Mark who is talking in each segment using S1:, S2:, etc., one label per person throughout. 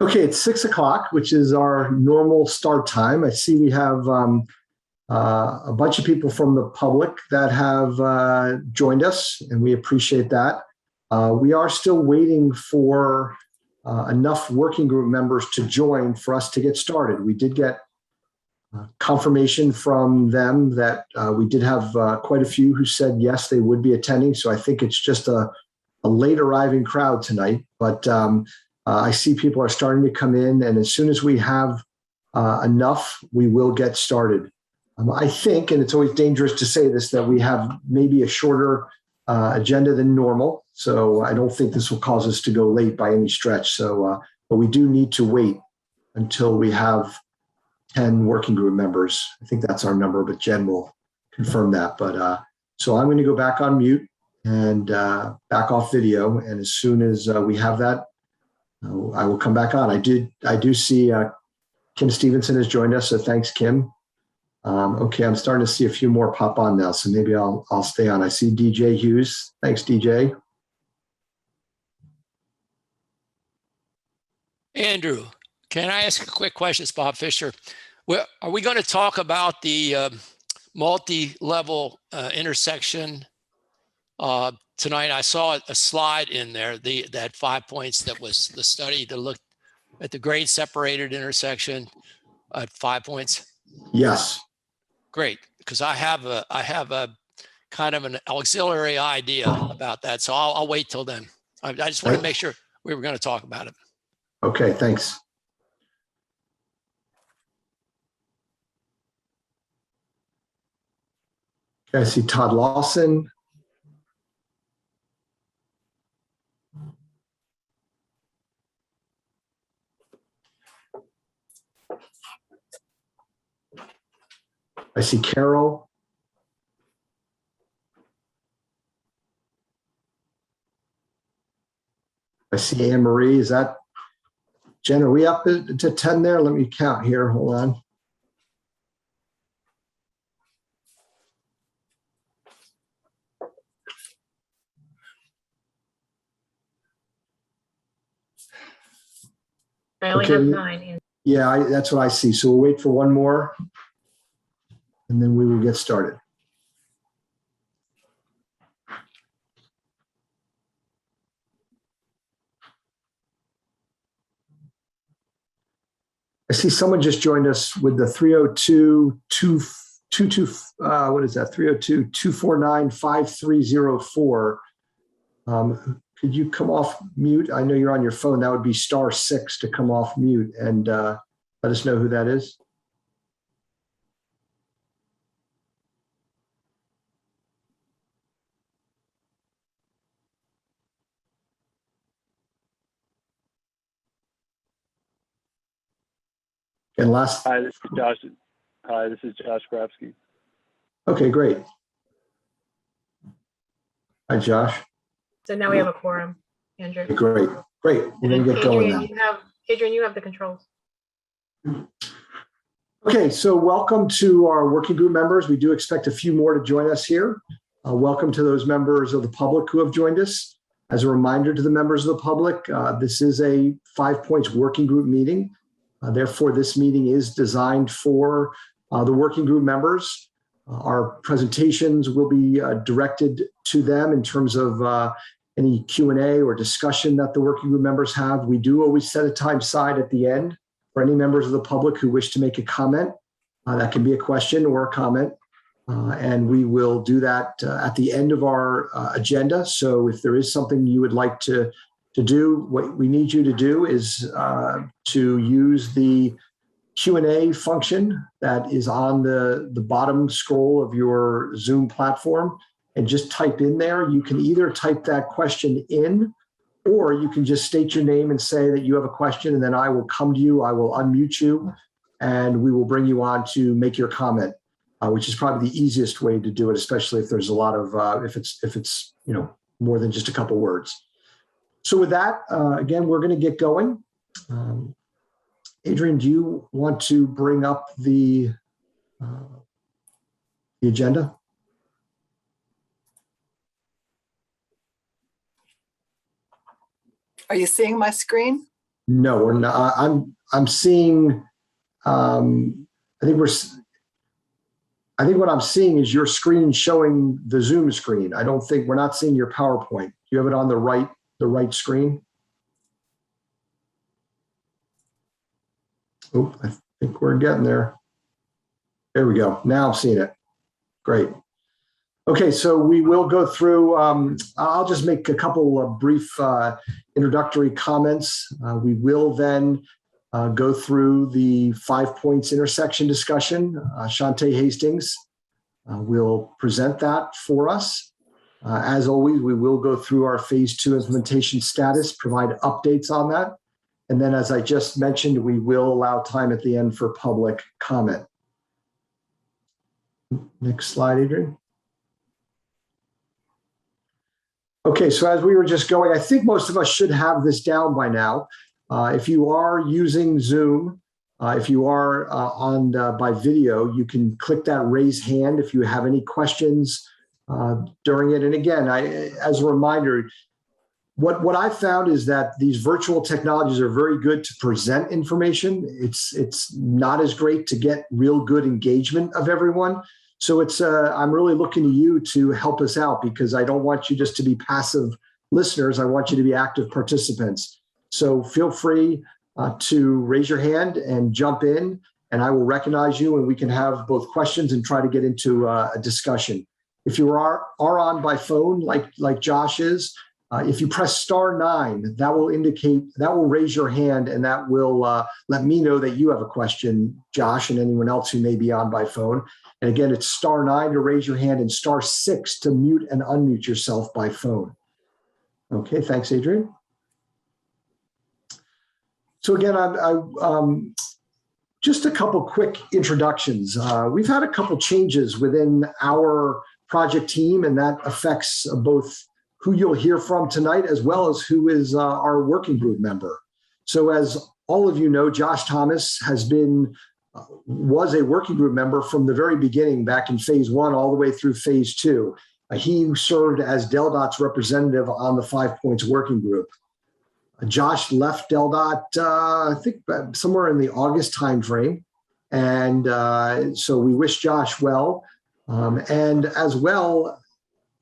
S1: Okay, it's 6 o'clock, which is our normal start time. I see we have a bunch of people from the public that have joined us, and we appreciate that. We are still waiting for enough working group members to join for us to get started. We did get confirmation from them that we did have quite a few who said yes, they would be attending. So I think it's just a late arriving crowd tonight, but I see people are starting to come in, and as soon as we have enough, we will get started. I think, and it's always dangerous to say this, that we have maybe a shorter agenda than normal. So I don't think this will cause us to go late by any stretch. So, but we do need to wait until we have 10 working group members. I think that's our number, but Jen will confirm that. But so I'm going to go back on mute and back off video. And as soon as we have that, I will come back on. I do see Kim Stevenson has joined us, so thanks, Kim. Okay, I'm starting to see a few more pop on now, so maybe I'll stay on. I see DJ Hughes. Thanks, DJ.
S2: Andrew, can I ask a quick question? It's Bob Fisher. Well, are we going to talk about the multi-level intersection tonight? I saw a slide in there, that 5 points that was the study to look at the grade separated intersection at 5 points.
S1: Yes.
S2: Great, because I have a kind of an auxiliary idea about that, so I'll wait till then. I just want to make sure we were going to talk about it.
S1: Okay, thanks. Okay, I see Todd Lawson. I see Carol. I see Anne Marie. Is that Jen? Are we up to 10 there? Let me count here. Hold on.
S3: I only have 9.
S1: Yeah, that's what I see. So we'll wait for one more, and then we will get started. I see someone just joined us with the 302-222, what is that? 302-249-5304. Could you come off mute? I know you're on your phone. That would be *6 to come off mute and let us know who that is. And last.
S4: Hi, this is Josh. Hi, this is Josh Grabsky.
S1: Okay, great. Hi, Josh.
S3: So now we have a quorum, Andrew.
S1: Great. We're going to get going now.
S3: Adrian, you have the controls.
S1: Okay, so welcome to our working group members. We do expect a few more to join us here. Welcome to those members of the public who have joined us. As a reminder to the members of the public, this is a 5 points working group meeting. Therefore, this meeting is designed for the working group members. Our presentations will be directed to them in terms of any Q&A or discussion that the working group members have. We do always set a time aside at the end for any members of the public who wish to make a comment. That can be a question or a comment. And we will do that at the end of our agenda. So if there is something you would like to do, what we need you to do is to use the Q&A function that is on the bottom scroll of your Zoom platform and just type in there. You can either type that question in, or you can just state your name and say that you have a question, and then I will come to you, I will unmute you, and we will bring you on to make your comment, which is probably the easiest way to do it, especially if there's a lot of, if it's more than just a couple words. So with that, again, we're going to get going. Adrian, do you want to bring up the agenda?
S5: Are you seeing my screen?
S1: No, we're not. I'm seeing. I think what I'm seeing is your screen showing the Zoom screen. I don't think we're not seeing your PowerPoint. You have it on the right screen. Oh, I think we're getting there. There we go. Now I'm seeing it. Great. Okay, so we will go through, I'll just make a couple of brief introductory comments. We will then go through the 5 points intersection discussion. Shantae Hastings will present that for us. As always, we will go through our phase 2 implementation status, provide updates on that. And then, as I just mentioned, we will allow time at the end for public comment. Next slide, Adrian. Okay, so as we were just going, I think most of us should have this down by now. If you are using Zoom, if you are on by video, you can click that raise hand if you have any questions during it. And again, as a reminder, what I found is that these virtual technologies are very good to present information. It's not as great to get real good engagement of everyone. So I'm really looking to you to help us out, because I don't want you just to be passive listeners. I want you to be active participants. So feel free to raise your hand and jump in, and I will recognize you, and we can have both questions and try to get into a discussion. If you are on by phone, like Josh is, if you press *9, that will raise your hand, and that will let me know that you have a question, Josh, and anyone else who may be on by phone. And again, it's *9 to raise your hand and *6 to mute and unmute yourself by phone. Okay, thanks, Adrian. So again, just a couple quick introductions. We've had a couple changes within our project team, and that affects both who you'll hear from tonight as well as who is our working group member. So as all of you know, Josh Thomas was a working group member from the very beginning, back in phase 1 all the way through phase 2. He served as DelDOT's representative on the 5 points working group. Josh left DelDOT, I think somewhere in the August timeframe. And so we wish Josh well. And as well,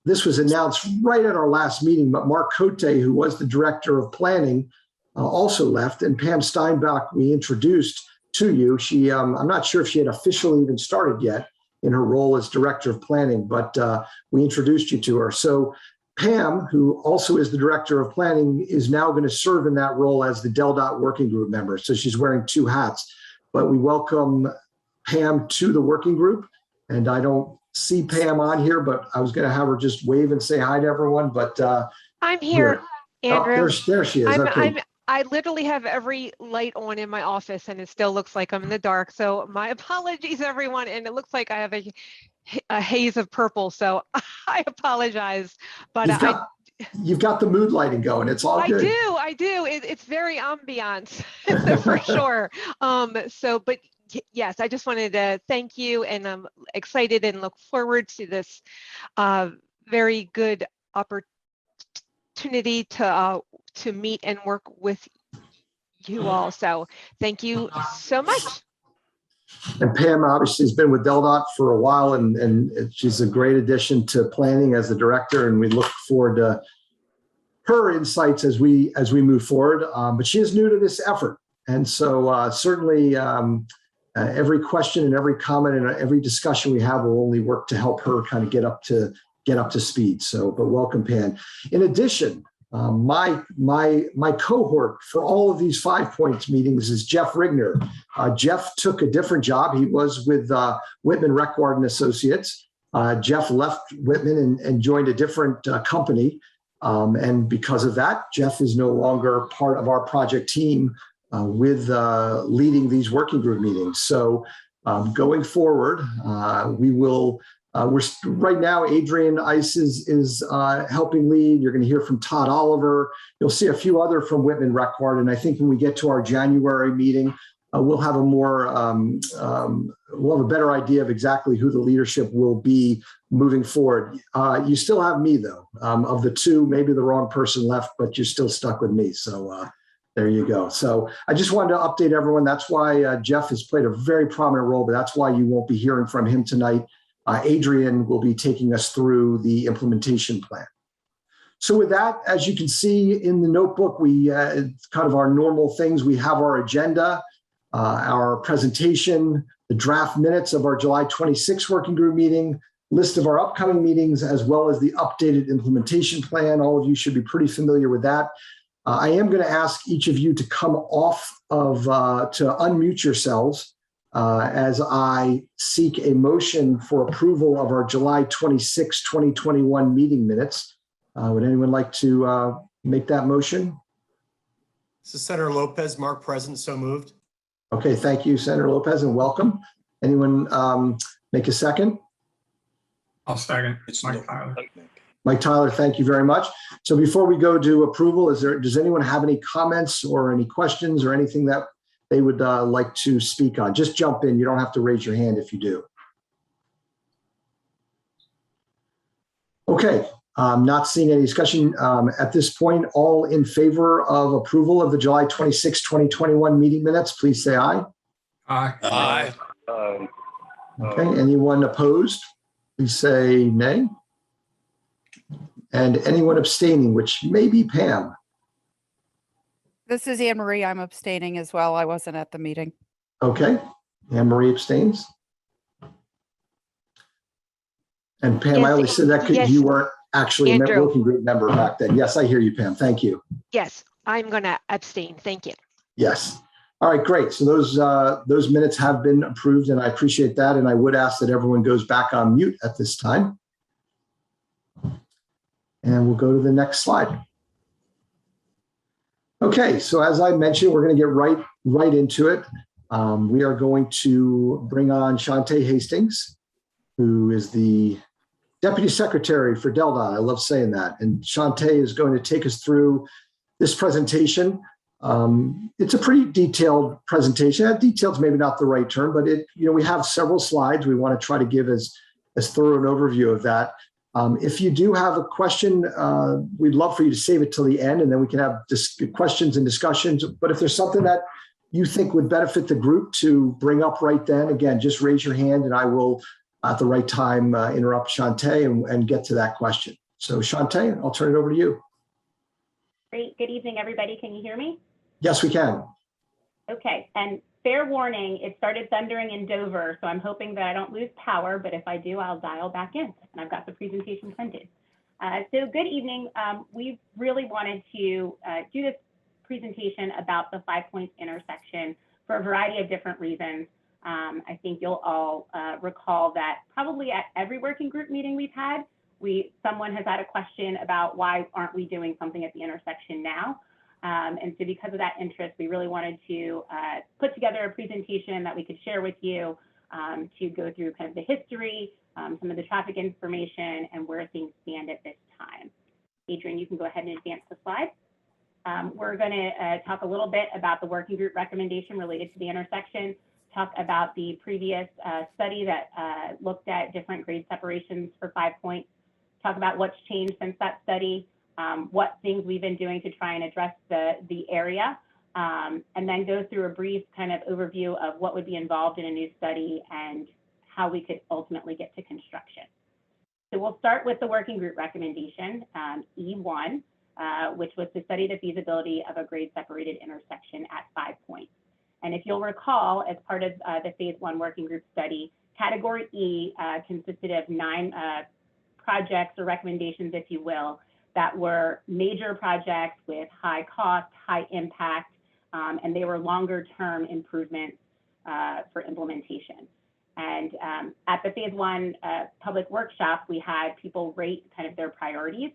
S1: this was announced right at our last meeting, but Mark Cote, who was the director of planning, also left. And Pam Steinbach, we introduced to you. She, I'm not sure if she had officially even started yet in her role as director of planning, but we introduced you to her. So Pam, who also is the director of planning, is now going to serve in that role as the DelDOT working group member. So she's wearing 2 hats, but we welcome Pam to the working group. And I don't see Pam on here, but I was going to have her just wave and say hi to everyone, but
S5: I'm here, Andrew.
S1: Oh, there she is. Okay.
S5: I literally have every light on in my office, and it still looks like I'm in the dark. So my apologies, everyone. And it looks like I have a haze of purple. So I apologize. But
S1: you've got the mood lighting going. It's all good.
S5: I do. It's very ambiance for sure. But yes, I just wanted to thank you, and I'm excited and look forward to this very good opportunity to meet and work with you all. So thank you so much.
S1: And Pam obviously has been with DelDOT for a while, and she's a great addition to planning as the director, and we look forward to her insights as we move forward. But she is new to this effort, and so certainly every question and every comment and every discussion we have will only work to help her kind of get up to speed. So, but welcome, Pam. In addition, my cohort for all of these 5 points meetings is Jeff Rigner. Jeff took a different job. He was with Whitman Reckward and Associates. Jeff left Whitman and joined a different company. And because of that, Jeff is no longer part of our project team with leading these working group meetings. So going forward, we will. Right now, Adrian Ice is helping lead. You're going to hear from Todd Oliver. You'll see a few other from Whitman Reckward. And I think when we get to our January meeting, we'll have we'll have a better idea of exactly who the leadership will be moving forward. You still have me, though. Of the 2, maybe the wrong person left, but you're still stuck with me. So There you go. So I just wanted to update everyone. That's why Jeff has played a very prominent role, but that's why you won't be hearing from him tonight. Adrian will be taking us through the implementation plan. So with that, as you can see in the notebook, it's kind of our normal things. We have our agenda, our presentation, the draft minutes of our July 26th working group meeting, list of our upcoming meetings, as well as the updated implementation plan. All of you should be pretty familiar with that. I am going to ask each of you to come off of, to unmute yourselves as I seek a motion for approval of our July 26, 2021 meeting minutes. Would anyone like to make that motion?
S6: This is Senator Lopez. Mark present, so moved.
S1: Okay, thank you, Senator Lopez, and welcome. Anyone make a second?
S7: I'll second. It's Mike Tyler.
S1: Mike Tyler, thank you very much. So before we go to approval, does anyone have any comments or any questions or anything that they would like to speak on? Just jump in. You don't have to raise your hand if you do. Okay. Not seeing any discussion at this point. All in favor of approval of the July 26, 2021 meeting minutes, please say aye.
S7: Aye.
S2: Aye.
S1: Okay, anyone opposed? Please say nay. And anyone abstaining, which may be Pam.
S8: This is Anne Marie. I'm abstaining as well. I wasn't at the meeting.
S1: Okay, Anne Marie abstains. And Pam, I only said that because
S5: Yes.
S1: you weren't actually a
S5: Andrew.
S1: working group member back then. Yes, I hear you, Pam. Thank you.
S5: Yes, I'm going to abstain. Thank you.
S1: Yes. All right, great. So those minutes have been approved, and I appreciate that. And I would ask that everyone goes back on mute at this time. And we'll go to the next slide. Okay, so as I mentioned, we're going to get right into it. We are going to bring on Shantae Hastings, who is the Deputy Secretary for DelDOT. I love saying that. And Shantae is going to take us through this presentation. It's a pretty detailed presentation. Detailed is maybe not the right term, but we have several slides. We want to try to give as thorough an overview of that. If you do have a question, we'd love for you to save it till the end, and then we can have questions and discussions. But if there's something that you think would benefit the group to bring up right then, again, just raise your hand and I will, at the right time, interrupt Shantae and get to that question. So Shantae, I'll turn it over to you.
S9: Great. Good evening, everybody. Can you hear me?
S1: Yes, we can.
S9: Okay. And fair warning, it started thundering in Dover, so I'm hoping that I don't lose power, but if I do, I'll dial back in. And I've got the presentation printed. So good evening. We really wanted to do this presentation about the 5 Points intersection for a variety of different reasons. I think you'll all recall that probably at every working group meeting we've had, someone has had a question about why aren't we doing something at the intersection now? And so because of that interest, we really wanted to put together a presentation that we could share with you to go through kind of the history, some of the traffic information, and where things stand at this time. Adrian, you can go ahead and advance the slide. We're going to talk a little bit about the working group recommendation related to the intersection, talk about the previous study that looked at different grade separations for 5 Points, talk about what's changed since that study, what things we've been doing to try and address the area, and then go through a brief kind of overview of what would be involved in a new study and how we could ultimately get to construction. So we'll start with the working group recommendation, E1, which was to study the feasibility of a grade separated intersection at 5 Points. And if you'll recall, as part of the phase 1 working group study, category E consisted of 9 projects or recommendations, if you will, that were major projects with high cost, high impact, and they were longer term improvements for implementation. And at the phase 1 public workshop, we had people rate kind of their priorities.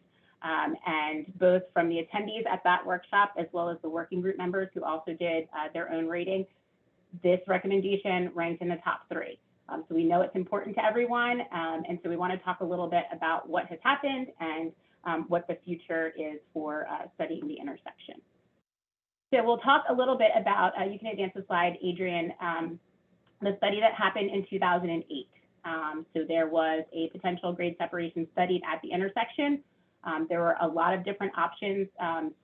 S9: And both from the attendees at that workshop, as well as the working group members who also did their own rating, this recommendation ranked in the top 3. So we know it's important to everyone. And so we want to talk a little bit about what has happened and what the future is for studying the intersection. So we'll talk a little bit about, you can advance the slide, Adrian, the study that happened in 2008. So there was a potential grade separation studied at the intersection. There were a lot of different options,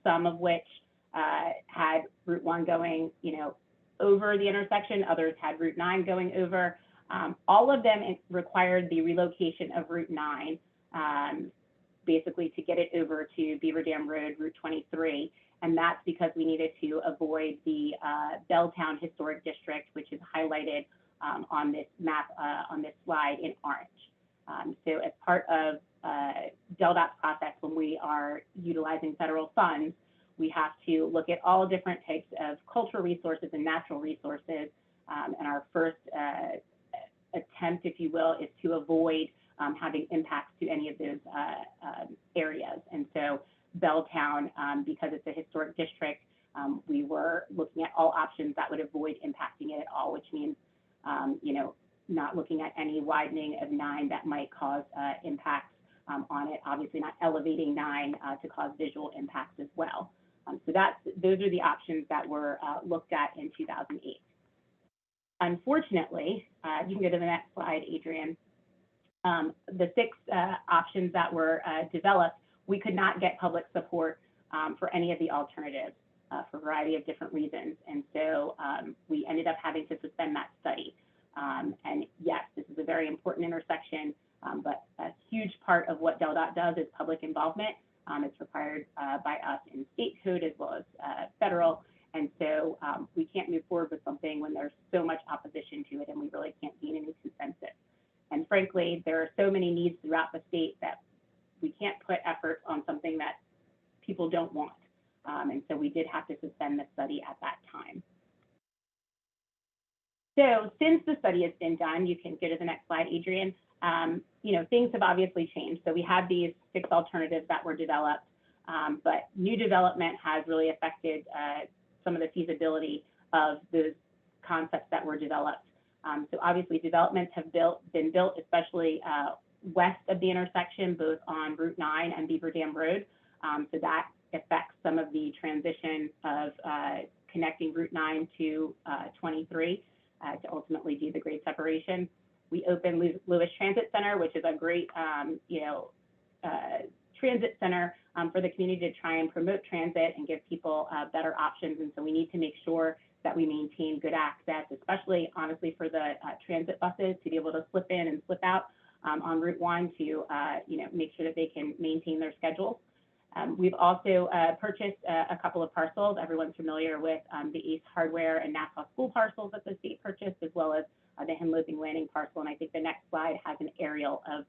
S9: some of which had Route 1 going, over the intersection. Others had Route 9 going over. All of them required the relocation of Route 9, basically to get it over to Beaver Dam Road, Route 23. And that's because we needed to avoid the Belltown Historic District, which is highlighted on this map, on this slide in orange. So as part of DelDOT's process, when we are utilizing federal funds, we have to look at all different types of cultural resources and natural resources. And our first attempt, if you will, is to avoid having impacts to any of those areas. And so Belltown, because it's a historic district, we were looking at all options that would avoid impacting it at all, which means, not looking at any widening of 9 that might cause impacts on it, obviously not elevating 9 to cause visual impacts as well. So those are the options that were looked at in 2008. Unfortunately, you can go to the next slide, Adrian. The 6 options that were developed, we could not get public support for any of the alternatives for a variety of different reasons. And so we ended up having to suspend that study. And yes, this is a very important intersection, but a huge part of what DelDOT does is public involvement. It's required by us in state code as well as federal. And so we can't move forward with something when there's so much opposition to it and we really can't gain any consensus. And frankly, there are so many needs throughout the state that we can't put effort on something that people don't want. And so we did have to suspend the study at that time. So since the study has been done, you can go to the next slide, Adrian. Things have obviously changed. So we have these 6 alternatives that were developed, but new development has really affected some of the feasibility of those concepts that were developed. So obviously developments have been built, especially west of the intersection, both on Route 9 and Beaver Dam Road. So that affects some of the transition of connecting Route 9 to 23 to ultimately do the grade separation. We opened Lewis Transit Center, which is a great, transit center for the community to try and promote transit and give people better options. And so we need to make sure that we maintain good access, especially honestly for the transit buses to be able to slip in and slip out on Route 1 to, make sure that they can maintain their schedules. We've also purchased a couple of parcels. Everyone's familiar with the Ace Hardware and Nassau School parcels that the state purchased, as well as the Henloping Landing parcel. And I think the next slide has an aerial of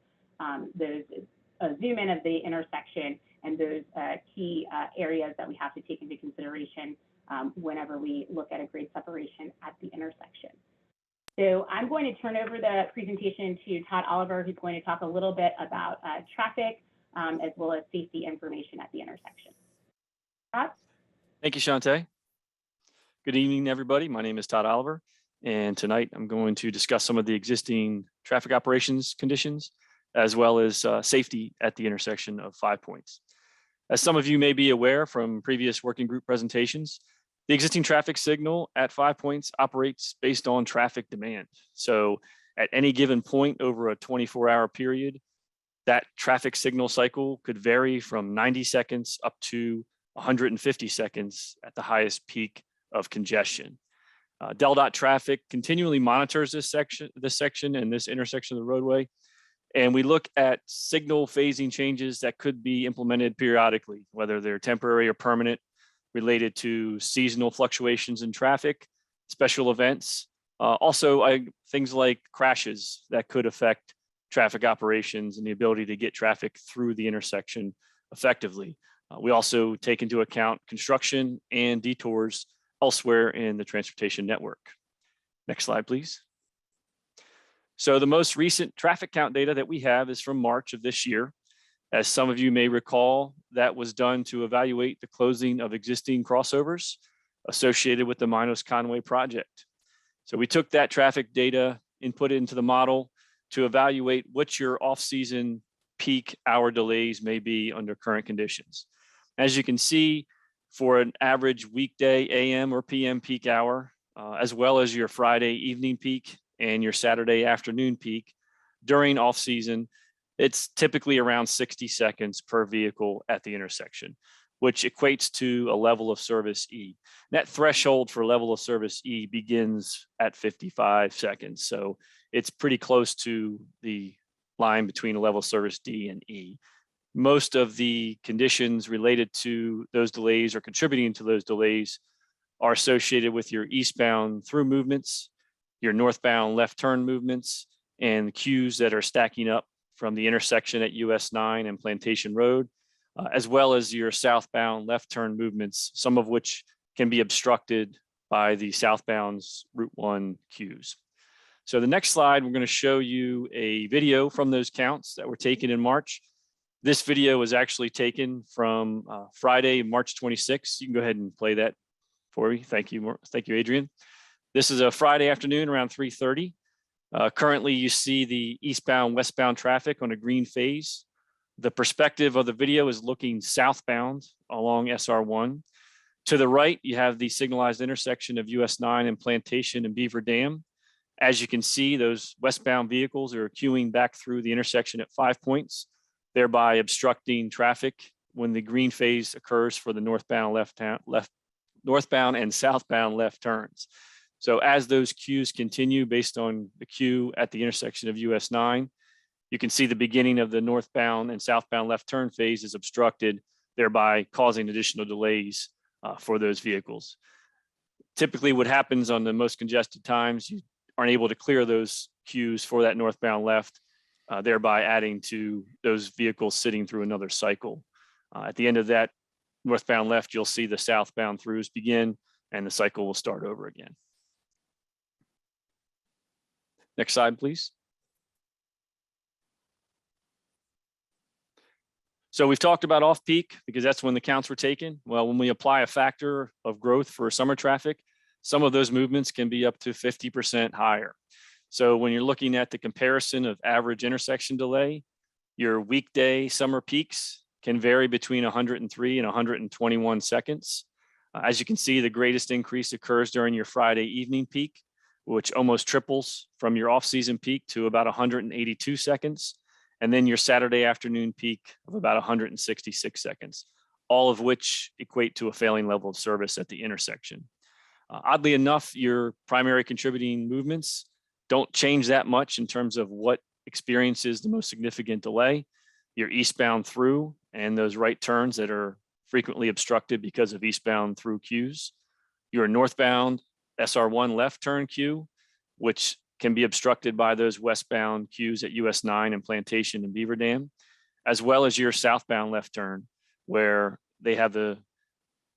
S9: those, a zoom in of the intersection and those key areas that we have to take into consideration whenever we look at a grade separation at the intersection. So I'm going to turn over the presentation to Todd Oliver, who's going to talk a little bit about traffic as well as safety information at the intersection. Todd?
S10: Thank you, Shantae. Good evening, everybody. My name is Todd Oliver, and tonight I'm going to discuss some of the existing traffic operations conditions, as well as safety at the intersection of 5 Points. As some of you may be aware from previous working group presentations, the existing traffic signal at 5 Points operates based on traffic demand. So at any given point over a 24-hour period, that traffic signal cycle could vary from 90 seconds up to 150 seconds at the highest peak of congestion. DelDOT traffic continually monitors this section and this intersection of the roadway, and we look at signal phasing changes that could be implemented periodically, whether they're temporary or permanent, related to seasonal fluctuations in traffic, special events, also things like crashes that could affect traffic operations and the ability to get traffic through the intersection effectively. We also take into account construction and detours elsewhere in the transportation network. Next slide, please. So the most recent traffic count data that we have is from March of this year. As some of you may recall, that was done to evaluate the closing of existing crossovers associated with the Minos Conway project. So we took that traffic data, input it into the model to evaluate what your off-season peak hour delays may be under current conditions. As you can see, for an average weekday AM or PM peak hour, as well as your Friday evening peak and your Saturday afternoon peak during off-season, it's typically around 60 seconds per vehicle at the intersection. which equates to a level of service E. That threshold for level of service E begins at 55 seconds. So it's pretty close to the line between a level of service D and E. Most of the conditions related to those delays or contributing to those delays are associated with your eastbound through movements, your northbound left turn movements, and queues that are stacking up from the intersection at US 9 and Plantation Road, as well as your southbound left turn movements, some of which can be obstructed by the southbound Route 1 queues. So the next slide, we're going to show you a video from those counts that were taken in March. This video was actually taken from Friday, March 26th. You can go ahead and play that for me. Thank you, Adrian. This is a Friday afternoon around 3:30. Currently, you see the eastbound, westbound traffic on a green phase. The perspective of the video is looking southbound along SR1. To the right, you have the signalized intersection of US 9 and Plantation and Beaver Dam. As you can see, those westbound vehicles are queuing back through the intersection at 5 points, thereby obstructing traffic when the green phase occurs for the northbound and southbound left turns. So as those queues continue based on the queue at the intersection of US 9, you can see the beginning of the northbound and southbound left turn phase is obstructed, thereby causing additional delays for those vehicles. Typically what happens on the most congested times, you aren't able to clear those queues for that northbound left, thereby adding to those vehicles sitting through another cycle. At the end of that northbound left, you'll see the southbound throughs begin and the cycle will start over again. Next slide, please. So we've talked about off-peak because that's when the counts were taken. Well, when we apply a factor of growth for summer traffic, some of those movements can be up to 50% higher. So when you're looking at the comparison of average intersection delay, your weekday summer peaks can vary between 103 and 121 seconds. As you can see, the greatest increase occurs during your Friday evening peak, which almost triples from your off-season peak to about 182 seconds. And then your Saturday afternoon peak of about 166 seconds, all of which equate to a failing level of service at the intersection. Oddly enough, your primary contributing movements don't change that much in terms of what experiences the most significant delay. Your eastbound through and those right turns that are frequently obstructed because of eastbound through queues. Your northbound SR1 left turn queue, which can be obstructed by those westbound queues at US 9 and Plantation and Beaver Dam, as well as your southbound left turn, where they have the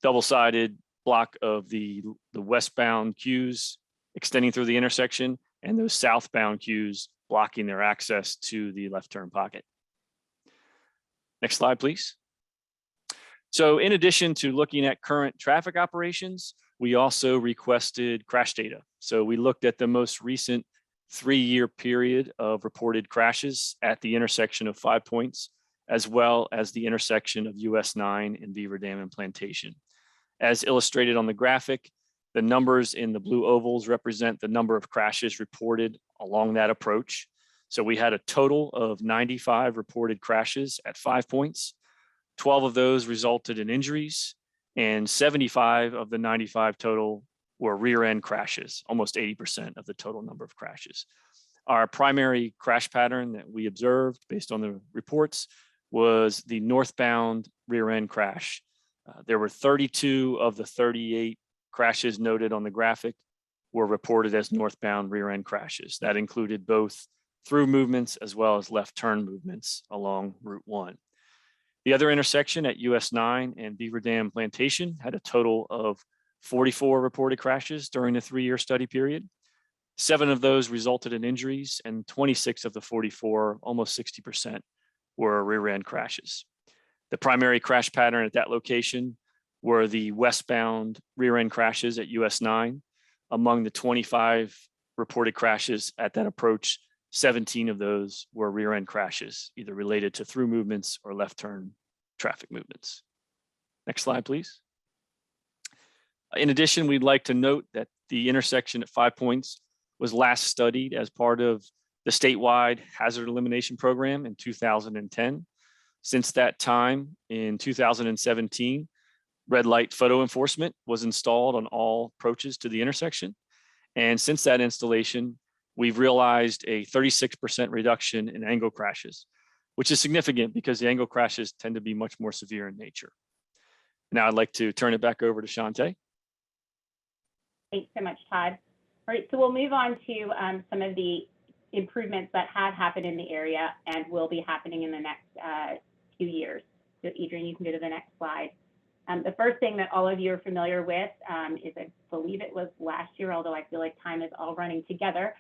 S10: double-sided block of the westbound queues extending through the intersection and those southbound queues blocking their access to the left turn pocket. Next slide, please. So in addition to looking at current traffic operations, we also requested crash data. So we looked at the most recent 3-year period of reported crashes at the intersection of 5 points, as well as the intersection of US 9 and Beaver Dam and Plantation. As illustrated on the graphic, the numbers in the blue ovals represent the number of crashes reported along that approach. So we had a total of 95 reported crashes at 5 points. 12 of those resulted in injuries, and 75 of the 95 total were rear end crashes, almost 80% of the total number of crashes. Our primary crash pattern that we observed based on the reports was the northbound rear end crash. There were 32 of the 38 crashes noted on the graphic were reported as northbound rear end crashes. That included both through movements as well as left turn movements along Route 1. The other intersection at US 9 and Beaver Dam Plantation had a total of 44 reported crashes during the 3-year study period. 7 of those resulted in injuries, and 26 of the 44, almost 60%, were rear end crashes. The primary crash pattern at that location were the westbound rear end crashes at US 9. Among the 25 reported crashes at that approach, 17 of those were rear end crashes, either related to through movements or left turn traffic movements. Next slide, please. In addition, we'd like to note that the intersection at 5 points was last studied as part of the statewide hazard elimination program in 2010. Since that time, in 2017, red light photo enforcement was installed on all approaches to the intersection. And since that installation, we've realized a 36% reduction in angle crashes, which is significant because the angle crashes tend to be much more severe in nature. Now I'd like to turn it back over to Shantae.
S9: Thanks so much, Todd. All right, so we'll move on to some of the improvements that have happened in the area and will be happening in the next few years. So Adrian, you can go to the next slide. The first thing that all of you are familiar with is, I believe it was last year, although I feel like time is all running together.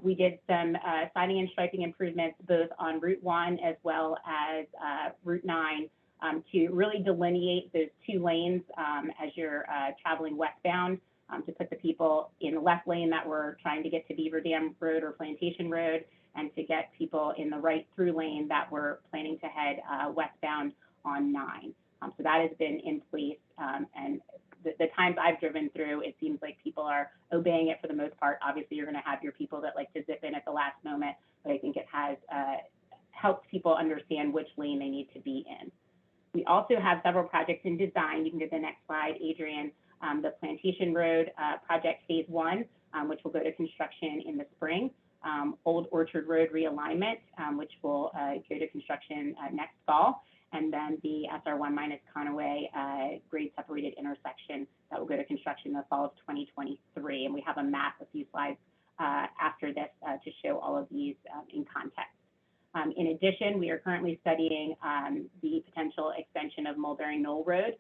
S9: We did some siding and striping improvements both on Route 1 as well as Route 9 to really delineate those two lanes as you're traveling westbound, to put the people in the left lane that were trying to get to Beaver Dam Road or Plantation Road, and to get people in the right through lane that were planning to head westbound on 9. So that has been in place, and the times I've driven through, it seems like people are obeying it for the most part. Obviously, you're going to have your people that like to zip in at the last moment, but I think it has helped people understand which lane they need to be in. We also have several projects in design. You can go to the next slide, Adrian. The Plantation Road project phase 1, which will go to construction in the spring. Old Orchard Road realignment, which will go to construction next fall. And then the SR1- Conaway grade separated intersection that will go to construction in the fall of 2023. And we have a map, a few slides after this to show all of these in context. In addition, we are currently studying the potential extension of Mulberry Knoll Road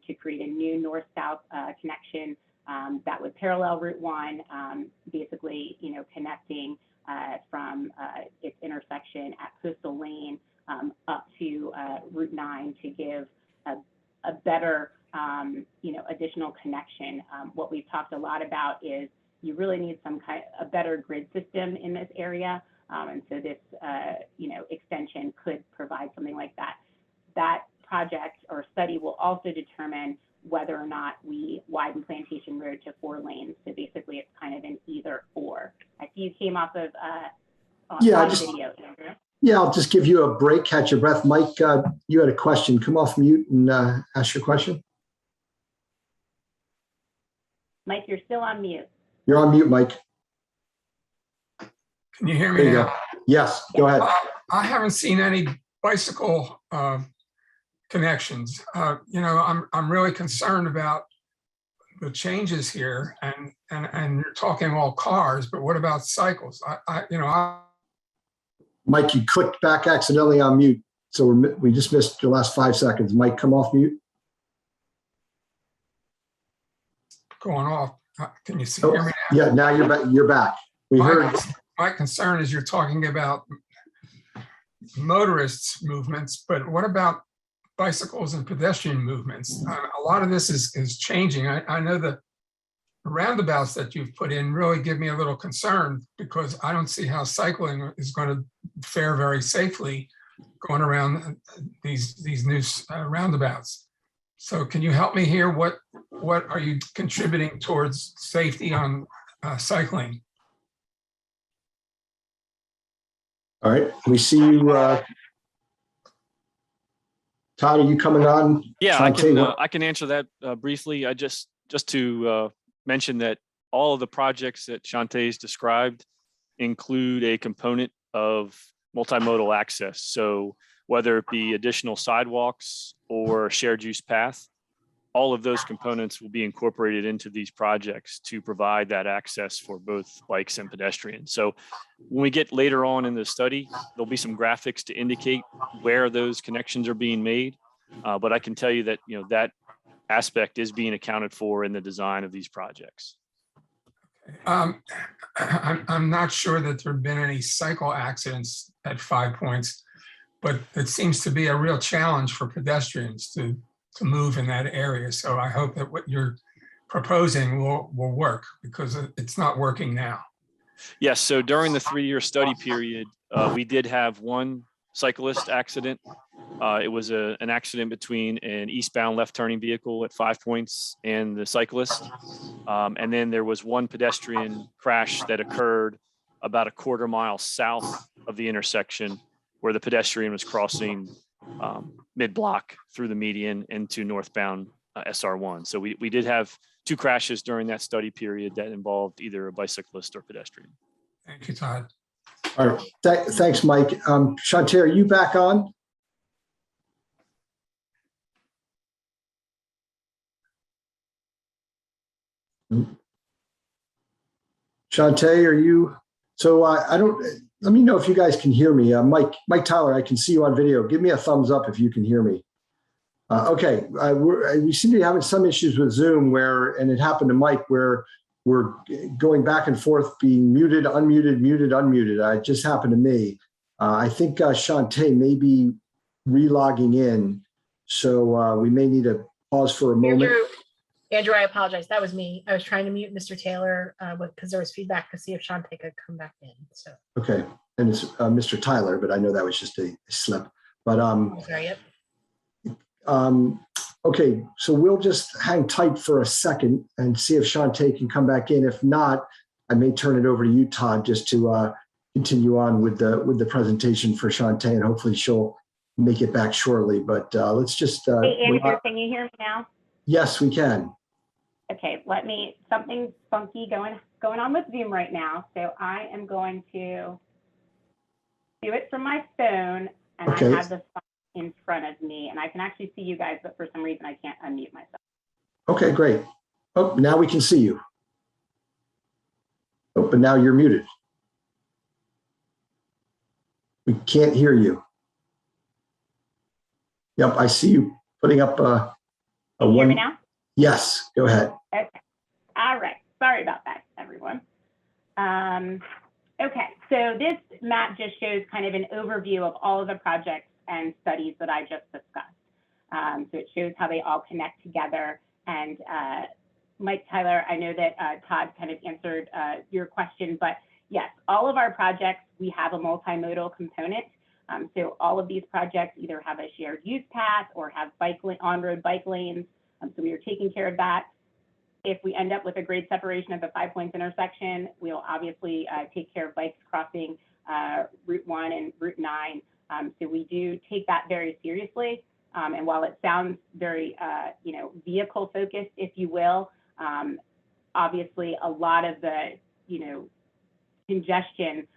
S9: to create a new north-south connection that would parallel Route 1, basically, connecting from its intersection at Coastal Lane up to Route 9 to give a better, additional connection. What we've talked a lot about is you really need a better grid system in this area, and so this, extension could provide something like that. That project or study will also determine whether or not we widen Plantation Road to 4 lanes. So basically, it's kind of an either or. I see you came off of video, Andrew.
S1: Yeah, I'll just give you a break, catch your breath. Mike, you had a question. Come off mute and ask your question.
S9: Mike, you're still on mute.
S1: You're on mute, Mike.
S7: Can you hear
S1: There
S7: me
S1: you
S7: now?
S1: go. Yes, go ahead.
S7: I haven't seen any bicycle connections. I'm really concerned about the changes here, and you're talking all cars, but what about cycles?
S1: Mike, you clicked back accidentally on mute, so we just missed your last 5 seconds. Mike, come off mute.
S7: Going off. Can you hear me now?
S1: Yeah, now you're back. You're back. We heard.
S7: My concern is you're talking about motorists' movements, but what about bicycles and pedestrian movements? A lot of this is changing. I know the roundabouts that you've put in really give me a little concern, because I don't see how cycling is going to fare very safely going around these new roundabouts. So can you help me here? What are you contributing towards safety on cycling?
S1: All right, we see you. Todd, are you coming on?
S10: Yeah, I can answer that briefly. I just to mention that all of the projects that Shantae's described include a component of multimodal access. So whether it be additional sidewalks or shared use path, all of those components will be incorporated into these projects to provide that access for both bikes and pedestrians. So when we get later on in the study, there'll be some graphics to indicate where those connections are being made. But I can tell you that, that aspect is being accounted for in the design of these projects.
S7: I'm not sure that there have been any cycle accidents at 5 Points, but it seems to be a real challenge for pedestrians to move in that area. So I hope that what you're proposing will work, because it's not working now.
S10: Yes, so during the 3-year study period, we did have one cyclist accident. It was an accident between an eastbound left turning vehicle at 5 Points and the cyclist. And then there was one pedestrian crash that occurred about a 1/4 mile south of the intersection, where the pedestrian was crossing mid-block through the median into northbound SR1. So we did have 2 crashes during that study period that involved either a bicyclist or pedestrian.
S7: Thank you, Todd.
S1: All right, thanks, Mike. Shantae, are you back on? Shantae, are you? So I don't, let me know if you guys can hear me. Mike Tyler, I can see you on video. Give me a thumbs up if you can hear me. Okay, we seem to be having some issues with Zoom and it happened to Mike, where we're going back and forth, being muted, unmuted, muted, unmuted. It just happened to me. I think Shantae may be re-logging in, so we may need to pause for a moment.
S3: Andrew, I apologize. That was me. I was trying to mute Mr. Taylor because there was feedback to see if Shantae could come back in. So
S1: Okay, and it's Mr. Tyler, but I know that was just a slip. But
S3: sorry, yep.
S1: Okay, so we'll just hang tight for a second and see if Shantae can come back in. If not, I may turn it over to you, Todd, just to continue on with the presentation for Shantae, and hopefully she'll make it back shortly. But let's just.
S9: Hey, Andrew, can you hear me now?
S1: Yes, we can.
S9: Okay, something funky going on with Zoom right now. So I am going to do it from my phone, and
S1: Okay.
S9: I have the phone in front of me, and I can actually see you guys, but for some reason I can't unmute myself.
S1: Okay, great. Oh, now we can see you. Oh, but now you're muted. We can't hear you. Yep, I see you putting up a
S9: Can you hear
S1: one.
S9: me now?
S1: Yes, go ahead.
S9: Okay. All right. Sorry about that, everyone. Okay, so this map just shows kind of an overview of all of the projects and studies that I just discussed. So it shows how they all connect together. And Mike Tyler, I know that Todd kind of answered your question, but yes, all of our projects, we have a multimodal component. So all of these projects either have a shared use path or have on-road bike lanes. So we are taking care of that. If we end up with a grade separation at the 5 Points intersection, we'll obviously take care of bikes crossing Route 1 and Route 9. So we do take that very seriously. And while it sounds very, vehicle focused, if you will, obviously a lot of the, congestion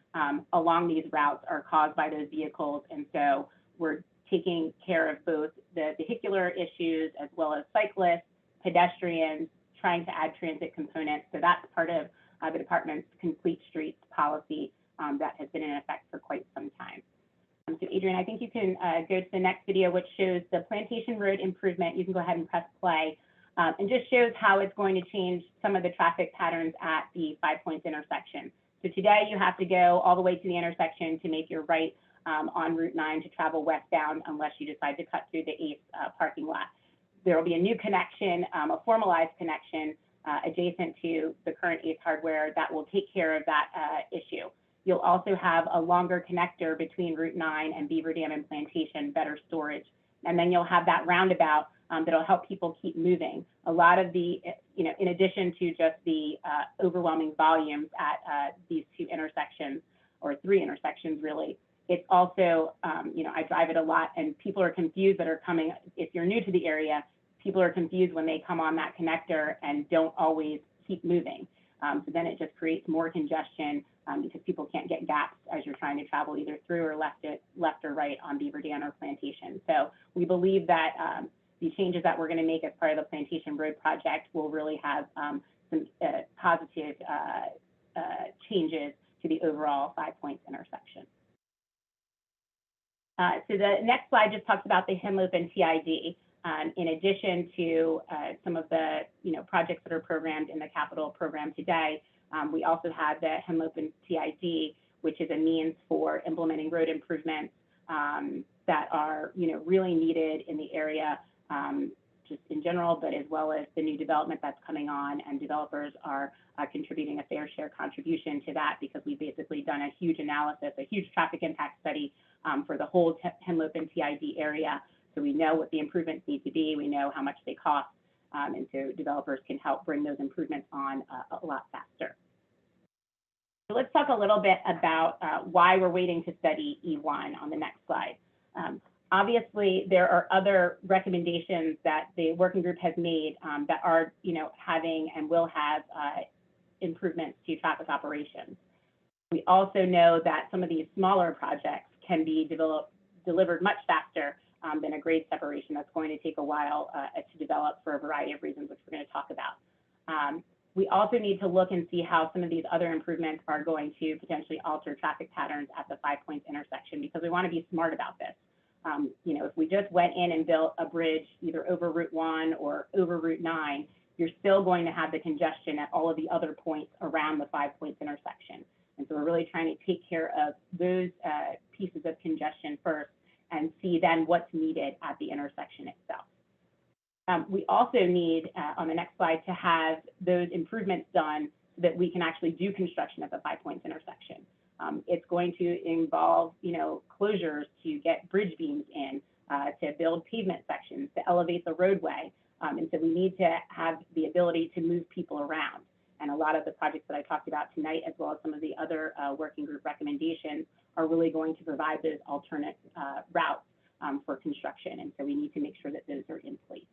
S9: along these routes are caused by those vehicles. And so we're taking care of both the vehicular issues as well as cyclists, pedestrians, trying to add transit components. So that's part of the department's Complete Streets policy that has been in effect for quite some time. So Adrian, I think you can go to the next video, which shows the Plantation Road improvement. You can go ahead and press play and just shows how it's going to change some of the traffic patterns at the 5 Points intersection. So today you have to go all the way to the intersection to make your right on Route 9 to travel westbound unless you decide to cut through the ACE parking lot. There will be a new connection, a formalized connection adjacent to the current ACE hardware that will take care of that issue. You'll also have a longer connector between Route 9 and Beaver Dam and Plantation, better storage. And then you'll have that roundabout that'll help people keep moving. A lot of the, in addition to just the overwhelming volumes at these 2 intersections, or 3 intersections really, it's also, I drive it a lot and people are confused that are coming. If you're new to the area, people are confused when they come on that connector and don't always keep moving. So then it just creates more congestion because people can't get gaps as you're trying to travel either through or left or right on Beaver Dam or Plantation. So we believe that the changes that we're going to make as part of the Plantation Road project will really have some positive changes to the overall 5 Points intersection. So the next slide just talks about the Henlope and TID. In addition to some of the projects that are programmed in the capital program today, we also have the Henlope and TID, which is a means for implementing road improvements that are really needed in the area, just in general, but as well as the new development that's coming on, and developers are contributing a fair share contribution to that because we've basically done a huge analysis, a huge traffic impact study for the whole Henlope and TID area. So we know what the improvements need to be, we know how much they cost, and so developers can help bring those improvements on a lot faster. So let's talk a little bit about why we're waiting to study E1 on the next slide. Obviously, there are other recommendations that the working group has made that are, having and will have improvements to traffic operations. We also know that some of these smaller projects can be delivered much faster than a grade separation that's going to take a while to develop for a variety of reasons, which we're going to talk about. We also need to look and see how some of these other improvements are going to potentially alter traffic patterns at the 5 Points intersection, because we want to be smart about this. If we just went in and built a bridge either over Route 1 or over Route 9, you're still going to have the congestion at all of the other points around the 5 Points intersection. And so we're really trying to take care of those pieces of congestion first and see then what's needed at the intersection itself. We also need, on the next slide, to have those improvements done so that we can actually do construction at the 5 Points intersection. It's going to involve, closures to get bridge beams in, to build pavement sections, to elevate the roadway. And so we need to have the ability to move people around. And a lot of the projects that I talked about tonight, as well as some of the other working group recommendations, are really going to provide those alternate routes for construction. And so we need to make sure that those are in place.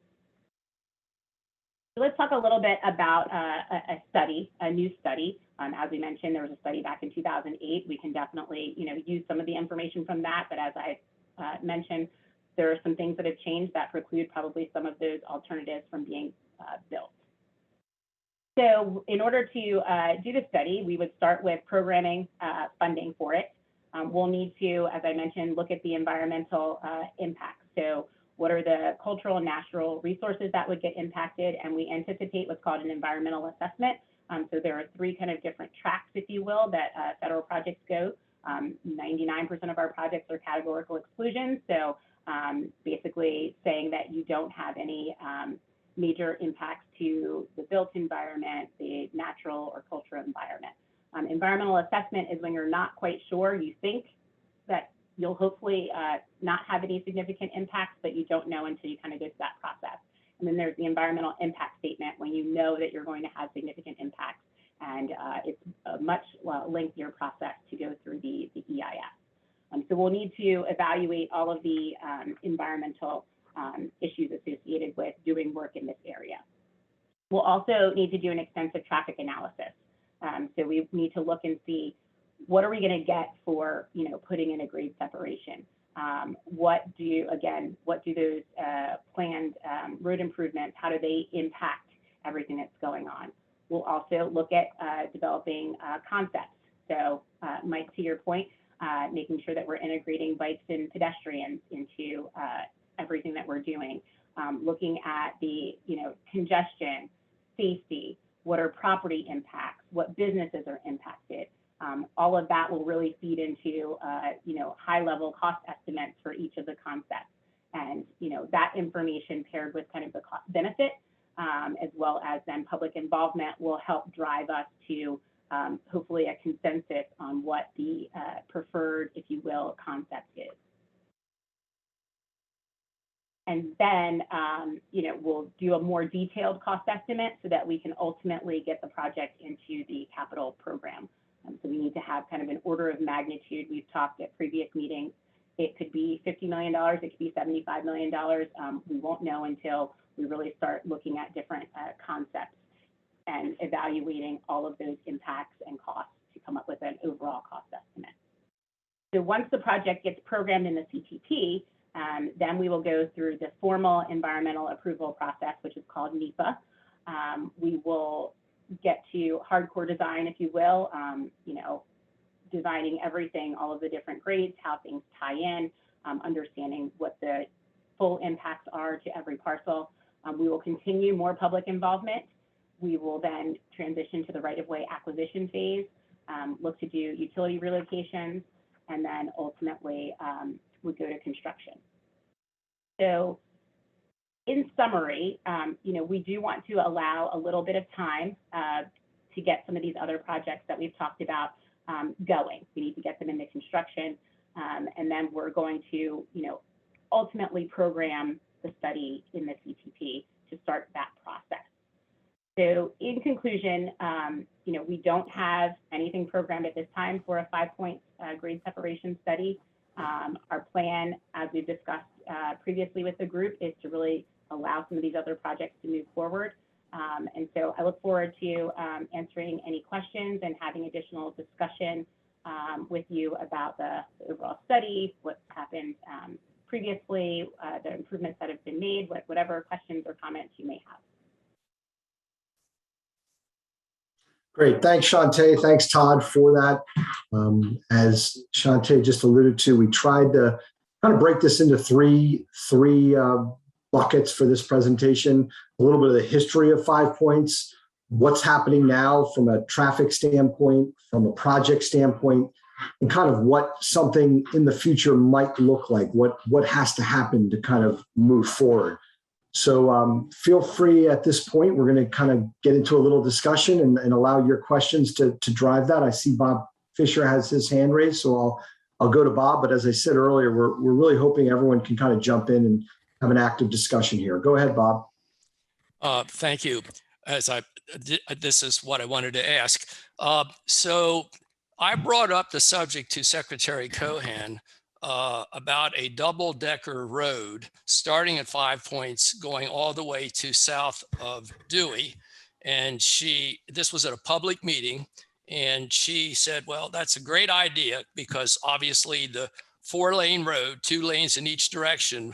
S9: So let's talk a little bit about a new study. As we mentioned, there was a study back in 2008. We can definitely, use some of the information from that. But as I mentioned, there are some things that have changed that preclude probably some of those alternatives from being built. So in order to do the study, we would start with programming funding for it. We'll need to, as I mentioned, look at the environmental impacts. So what are the cultural and natural resources that would get impacted? And we anticipate what's called an environmental assessment. So there are three kind of different tracks, if you will, that federal projects go. 99% of our projects are categorical exclusions. So basically saying that you don't have any major impacts to the built environment, the natural or cultural environment. Environmental assessment is when you're not quite sure. You think that you'll hopefully not have any significant impacts, but you don't know until you kind of go through that process. And then there's the environmental impact statement when you know that you're going to have significant impacts. And it's a much lengthier process to go through the EIS. So we'll need to evaluate all of the environmental issues associated with doing work in this area. We'll also need to do an extensive traffic analysis. So we need to look and see what are we going to get for putting in a grade separation. What do those planned road improvements, how do they impact everything that's going on? We'll also look at developing concepts. So Mike, to your point, making sure that we're integrating bikes and pedestrians into everything that we're doing, looking at the congestion, safety, what are property impacts, what businesses are impacted. All of that will really feed into high-level cost estimates for each of the concepts, and that information paired with kind of the cost benefit, as well as then public involvement, will help drive us to hopefully a consensus on what the preferred, if you will, concept is. And then, we'll do a more detailed cost estimate so that we can ultimately get the project into the capital program. So we need to have kind of an order of magnitude. We've talked at previous meetings. It could be $50 million, it could be $75 million. We won't know until we really start looking at different concepts and evaluating all of those impacts and costs to come up with an overall cost estimate. So once the project gets programmed in the CTP, then we will go through the formal environmental approval process, which is called NEPA. We will get to hardcore design, if you will, designing everything, all of the different grades, how things tie in, understanding what the full impacts are to every parcel. We will continue more public involvement. We will then transition to the right-of-way acquisition phase, look to do utility relocations, and then ultimately we go to construction. So in summary, we do want to allow a little bit of time to get some of these other projects that we've talked about going. We need to get them into construction, and then we're going to, ultimately program the study in the CTP to start that process. So in conclusion, we don't have anything programmed at this time for a 5 Points grade separation study. Our plan, as we've discussed previously with the group, is to really allow some of these other projects to move forward. And so I look forward to answering any questions and having additional discussion with you about the overall study, what's happened previously, the improvements that have been made, whatever questions or comments you may have.
S1: Great. Thanks, Shantae. Thanks, Todd, for that. As Shantae just alluded to, we tried to kind of break this into three buckets for this presentation. A little bit of the history of 5 Points, what's happening now from a traffic standpoint, from a project standpoint, and kind of what something in the future might look like, what has to happen to kind of move forward. So feel free at this point, we're going to kind of get into a little discussion and allow your questions to drive that. I see Bob Fisher has his hand raised, so I'll go to Bob. But as I said earlier, we're really hoping everyone can kind of jump in and have an active discussion here. Go ahead, Bob.
S2: Thank you. This is what I wanted to ask. So I brought up the subject to Secretary Cohan about a double-decker road starting at 5 Points going all the way to south of Dewey. And this was at a public meeting, and she said, well, that's a great idea because obviously the 4-lane road, 2 lanes in each direction,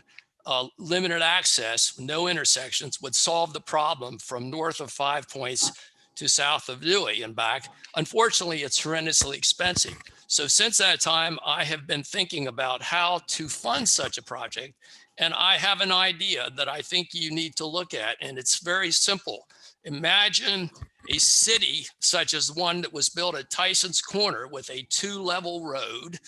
S2: limited access, no intersections, would solve the problem from north of 5 Points to south of Dewey and back. Unfortunately, it's horrendously expensive. So since that time, I have been thinking about how to fund such a project. And I have an idea that I think you need to look at, and it's very simple. Imagine a city such as one that was built at Tyson's Corner with a 2-level road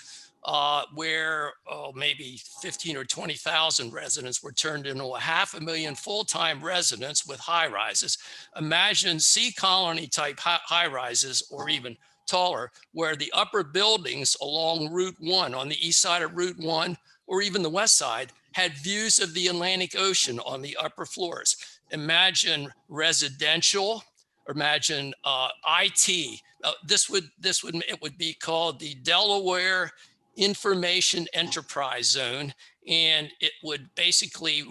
S2: where maybe 15 or 20,000 residents were turned into 500,000 full-time residents with high rises. Imagine Sea Colony type high rises or even taller, where the upper buildings along Route 1 on the east side of Route 1 or even the west side had views of the Atlantic Ocean on the upper floors. Imagine residential, imagine IT. It would be called the Delaware Information Enterprise Zone, and it would basically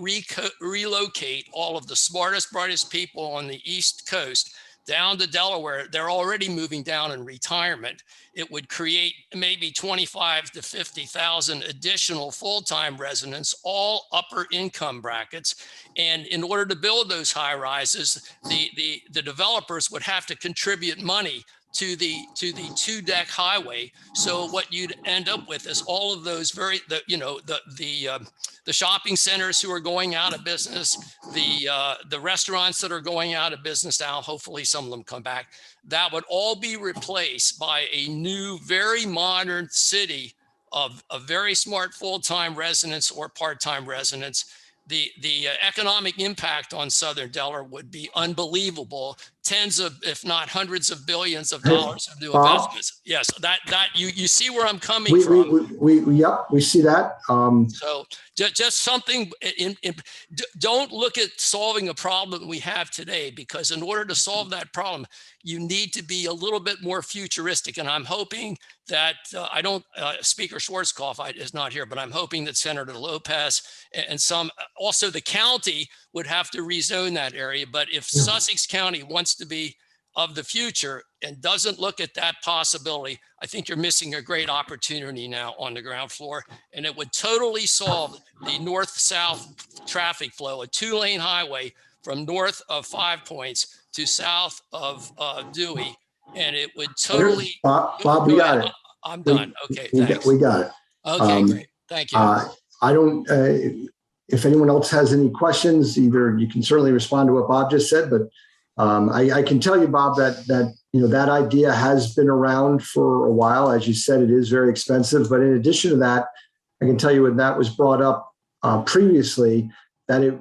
S2: relocate all of the smartest, brightest people on the East Coast down to Delaware. They're already moving down in retirement. It would create maybe 25 to 50,000 additional full-time residents, all upper income brackets. And in order to build those high rises, the developers would have to contribute money to the 2-deck highway. So what you'd end up with is all of those the shopping centers who are going out of business, the restaurants that are going out of business now, hopefully some of them come back, that would all be replaced by a new, very modern city of very smart full-time residents or part-time residents. The economic impact on Southern Delaware would be unbelievable. Tens of, if not hundreds of billions of dollars of new investments. Yes, that you see where I'm coming from.
S1: We see that.
S2: So just something. Don't look at solving a problem we have today, because in order to solve that problem, you need to be a little bit more futuristic. And I'm hoping that Speaker Schwarzkopf is not here, but I'm hoping that Senator Lopez and also the county would have to rezone that area. But if Sussex County wants to be of the future and doesn't look at that possibility, I think you're missing a great opportunity now on the ground floor. And it would totally solve the north-south traffic flow, a 2-lane highway from north of 5 Points to south of Dewey. And it would totally—
S1: Bob, we got it.
S2: I'm done. Okay, thanks.
S1: We got it.
S2: Okay, great. Thank you.
S1: I don't, if anyone else has any questions, either you can certainly respond to what Bob just said, but I can tell you, Bob, that idea has been around for a while. As you said, it is very expensive. But in addition to that, I can tell you when that was brought up previously, that it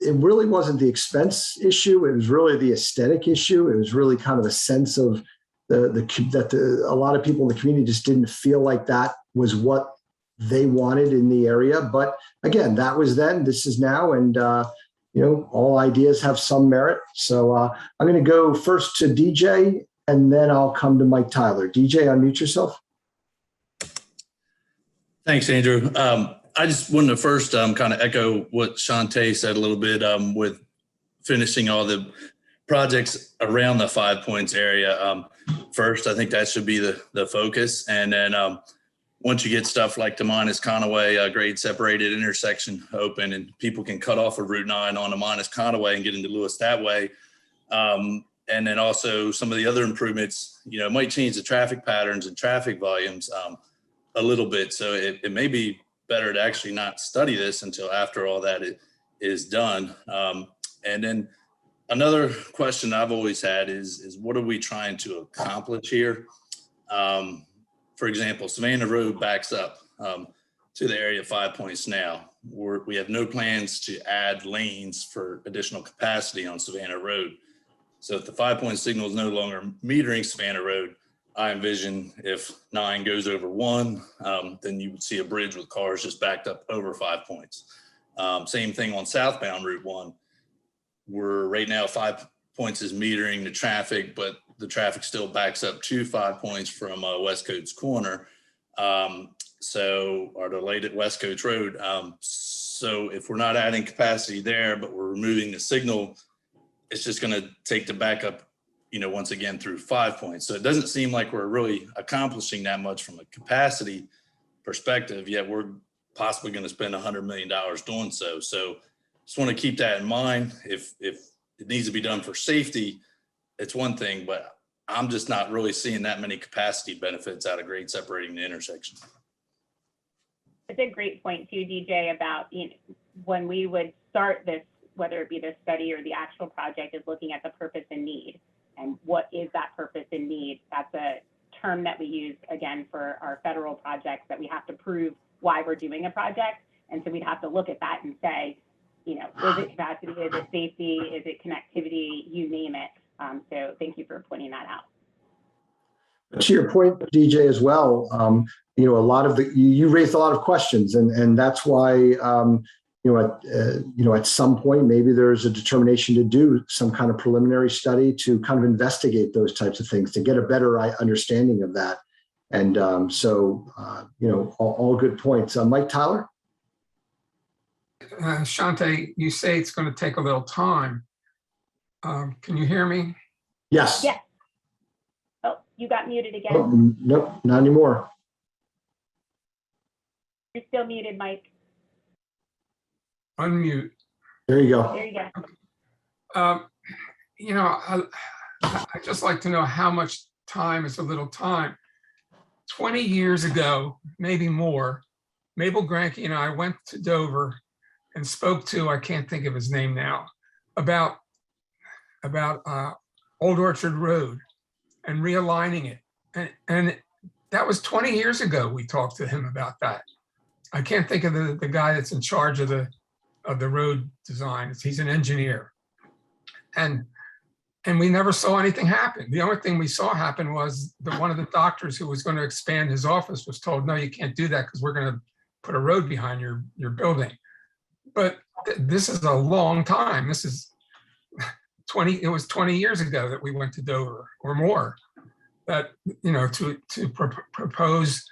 S1: really wasn't the expense issue. It was really the aesthetic issue. It was really kind of a sense of that a lot of people in the community just didn't feel like that was what they wanted in the area. But again, that was then, this is now, and all ideas have some merit. So I'm going to go first to DJ, and then I'll come to Mike Tyler. DJ, unmute yourself.
S11: Thanks, Andrew. I just wanted to first kind of echo what Shantae said a little bit with finishing all the projects around the 5 Points area. First, I think that should be the focus. And then once you get stuff like the Minus Conaway grade separated intersection open and people can cut off of Route 9 on the Minus Conaway and get into Lewis that way. And then also some of the other improvements, it might change the traffic patterns and traffic volumes a little bit. So it may be better to actually not study this until after all that is done. And then another question I've always had is what are we trying to accomplish here? For example, Savannah Road backs up to the area of 5 Points now. We have no plans to add lanes for additional capacity on Savannah Road. So if the 5 Point signal is no longer metering Savannah Road, I envision if 9 goes over 1, then you would see a bridge with cars just backed up over 5 Points. Same thing on southbound Route 1. We're right now 5 Points is metering the traffic, but the traffic still backs up to 5 Points from West Coast Corner. Or the late at West Coast Road. So if we're not adding capacity there, but we're removing the signal, it's just going to take the backup, once again through 5 Points. So it doesn't seem like we're really accomplishing that much from a capacity perspective, yet we're possibly going to spend $100 million doing so. So just want to keep that in mind. If it needs to be done for safety, it's one thing, but I'm just not really seeing that many capacity benefits out of grade separating the intersection.
S9: It's a great point too, DJ, about when we would start this, whether it be the study or the actual project, is looking at the purpose and need. And what is that purpose and need? That's a term that we use, again, for our federal projects, that we have to prove why we're doing a project. And so we'd have to look at that and say, is it capacity, is it safety, is it connectivity, you name it. So thank you for pointing that out.
S1: To your point, DJ, as well, a lot of you raised a lot of questions, and that's why, at some point, maybe there's a determination to do some kind of preliminary study to kind of investigate those types of things to get a better understanding of that. And all good points. Mike Tyler?
S7: Shantae, you say it's going to take a little time. Can you hear me?
S1: Yes.
S9: Yes. Oh, you got muted again.
S1: Oh, nope, not anymore.
S9: You're still muted, Mike.
S7: Unmute.
S1: There you go.
S9: There you go.
S7: I just like to know how much time is a little time. 20 years ago, maybe more, Mabel Granke and I went to Dover and spoke to, I can't think of his name now, about Old Orchard Road and realigning it. And that was 20 years ago we talked to him about that. I can't think of the guy that's in charge of the road design. He's an engineer. And we never saw anything happen. The only thing we saw happen was that one of the doctors who was going to expand his office was told, no, you can't do that because we're going to put a road behind your building. But this is a long time. This is it was 20 years ago that we went to Dover or more, that, to propose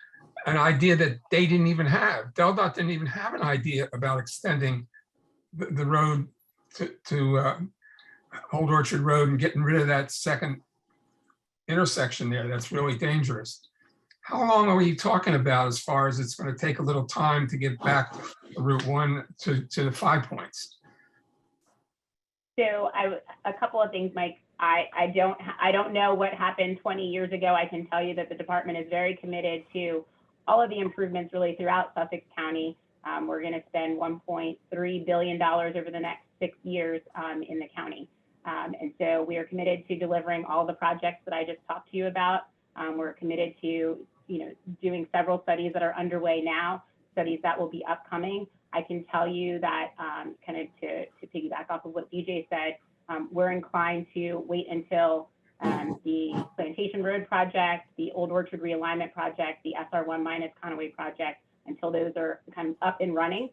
S7: an idea that they didn't even have. DelDOT didn't even have an idea about extending the road to Old Orchard Road and getting rid of that second intersection there. That's really dangerous. How long are we talking about as far as it's going to take a little time to get back to Route 1 to the 5 Points?
S9: So a couple of things, Mike. I don't know what happened 20 years ago. I can tell you that the department is very committed to all of the improvements really throughout Sussex County. We're going to spend $1.3 billion over the next 6 years in the county. And so we are committed to delivering all the projects that I just talked to you about. We're committed to, doing several studies that are underway now, studies that will be upcoming. I can tell you that kind of to piggyback off of what DJ said, we're inclined to wait until the Plantation Road project, the Old Orchard realignment project, the SR1 minus Conaway project, until those are kind of up and running,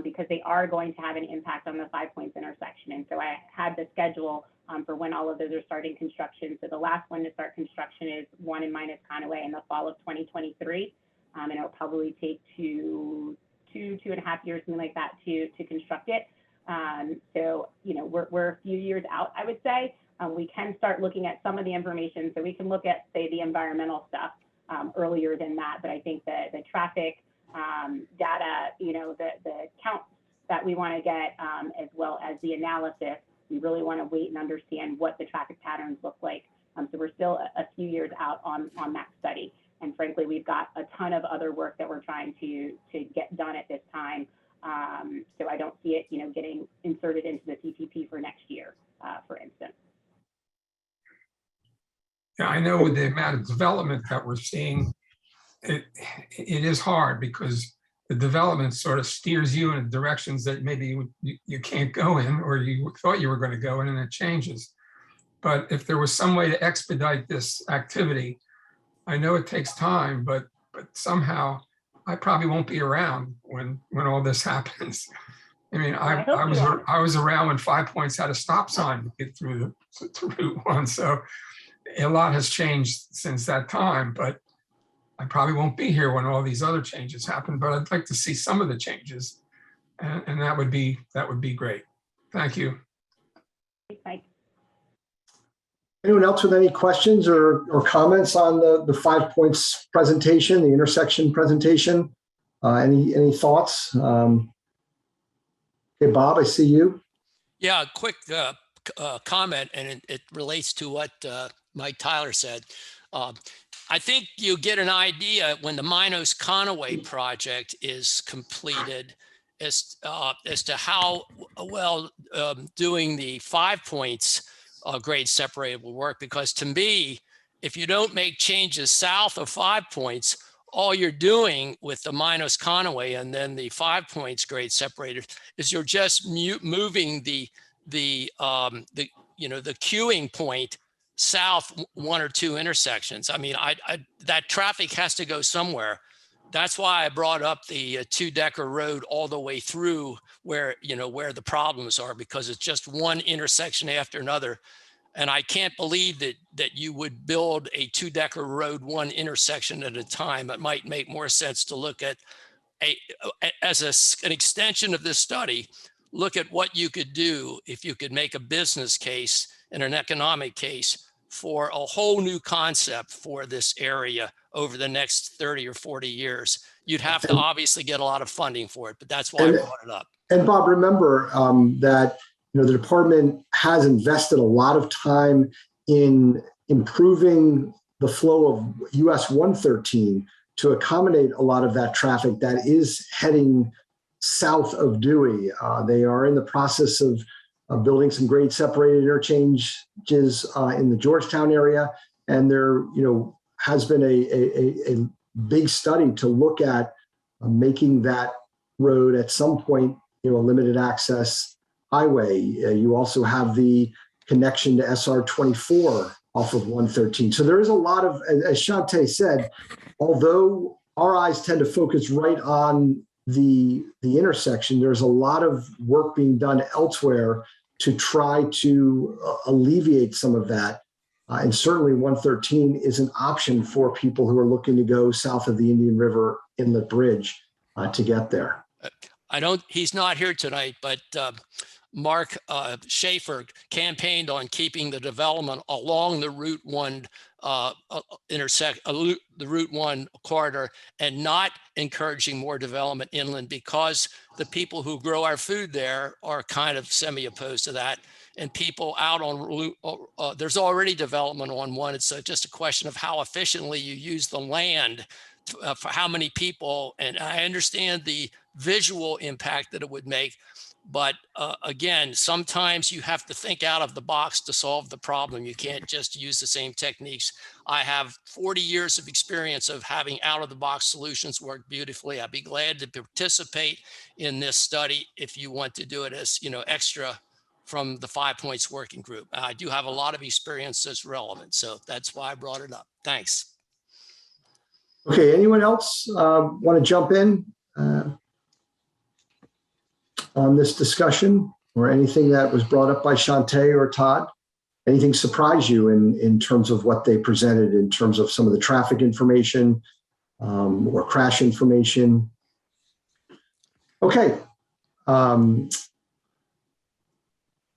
S9: because they are going to have an impact on the 5 Points intersection. And so I had the schedule for when all of those are starting construction. So the last one to start construction is 1 and minus Conaway in the fall of 2023. and it'll probably take two and a half years, something like that, to construct it. So, you know, we're a few years out, I would say. We can start looking at some of the information, so we can look at, say, the environmental stuff earlier than that. But I think the traffic data, you know, the counts that we want to get, as well as the analysis, we really want to wait and understand what the traffic patterns look like. So we're still a few years out on that study. And frankly, we've got a ton of other work that we're trying to get done at this time. So I don't see it, you know, getting inserted into the CPP for next year, for instance.
S7: Yeah, I know with the amount of development that we're seeing, it is hard because the development sort of steers you in directions that maybe you can't go in, or you thought you were going to go in, and it changes. But if there was some way to expedite this activity, I know it takes time, but somehow I probably won't be around when all this happens. I mean, I was around when 5 Points had a stop sign to get through to Route 1. So a lot has changed since that time, but I probably won't be here when all these other changes happen, but I'd like to see some of the changes, and that would be great. Thank you.
S9: Thanks.
S1: Anyone else with any questions or comments on the 5 Points presentation, the intersection presentation? Any thoughts? Okay, Bob, I see you.
S2: Yeah, quick comment, and it relates to what Mike Tyler said. I think you get an idea when the Minos-Conaway project is completed as to how well doing the 5 Points grade separated will work. Because to me, if you don't make changes south of 5 Points, all you're doing with the Minos-Conaway and then the 5 Points grade separated is you're just moving the queuing point south one or two intersections. I mean, that traffic has to go somewhere. That's why I brought up the two-decker road all the way through where the problems are, because it's just one intersection after another. And I can't believe that you would build a two-decker road one intersection at a time. It might make more sense to look at as an extension of this study, look at what you could do if you could make a business case and an economic case for a whole new concept for this area over the next 30 or 40 years. You'd have to obviously get a lot of funding for it, but that's why I brought it up.
S1: And Bob, remember that the department has invested a lot of time in improving the flow of US 113 to accommodate a lot of that traffic that is heading south of Dewey. They are in the process of building some grade separated interchanges in the Georgetown area. And there, has been a big study to look at making that road at some point, a limited access highway. You also have the connection to SR 24 off of 113. So there is a lot of, as Shante said, although our eyes tend to focus right on the intersection, there's a lot of work being done elsewhere to try to alleviate some of that. And certainly 113 is an option for people who are looking to go south of the Indian River Inlet Bridge to get there.
S2: He's not here tonight, but Mark Schaefer campaigned on keeping the development along the Route 1 the Route 1 corridor and not encouraging more development inland, because the people who grow our food there are kind of semi-opposed to that. And people out on there's already development on one. It's just a question of how efficiently you use the land for how many people. And I understand the visual impact that it would make. But again, sometimes you have to think out of the box to solve the problem. You can't just use the same techniques. I have 40 years of experience of having out of the box solutions work beautifully. I'd be glad to participate in this study if you want to do it as, extra from the 5 Points working group. I do have a lot of experience that's relevant. So that's why I brought it up. Thanks.
S1: Okay, anyone else want to jump in on this discussion, or anything that was brought up by Shante or Todd? Anything surprise you in terms of what they presented, in terms of some of the traffic information, or crash information. Okay.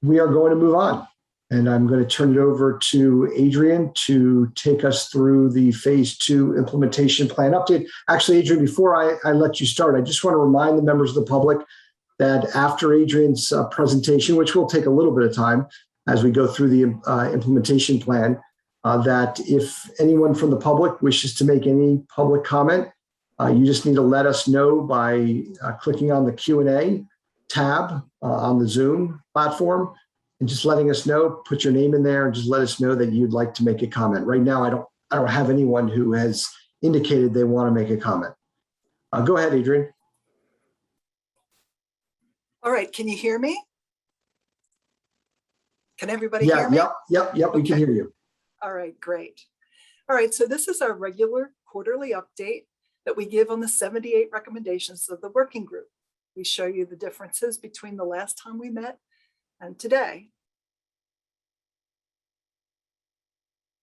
S1: We are going to move on, and I'm going to turn it over to Adrian to take us through the phase 2 implementation plan update. Actually, Adrian, before I let you start, I just want to remind the members of the public that after Adrian's presentation, which will take a little bit of time as we go through the implementation plan, that if anyone from the public wishes to make any public comment, you just need to let us know by clicking on the Q&A tab on the Zoom platform and just letting us know. Put your name in there and just let us know that you'd like to make a comment. Right now, I don't have anyone who has indicated they want to make a comment. Go ahead, Adrian.
S12: All right, can you hear me? Can everybody hear me?
S1: Yep, we can hear you.
S12: All right, great. All right, so this is our regular quarterly update that we give on the 78 recommendations of the working group. We show you the differences between the last time we met and today.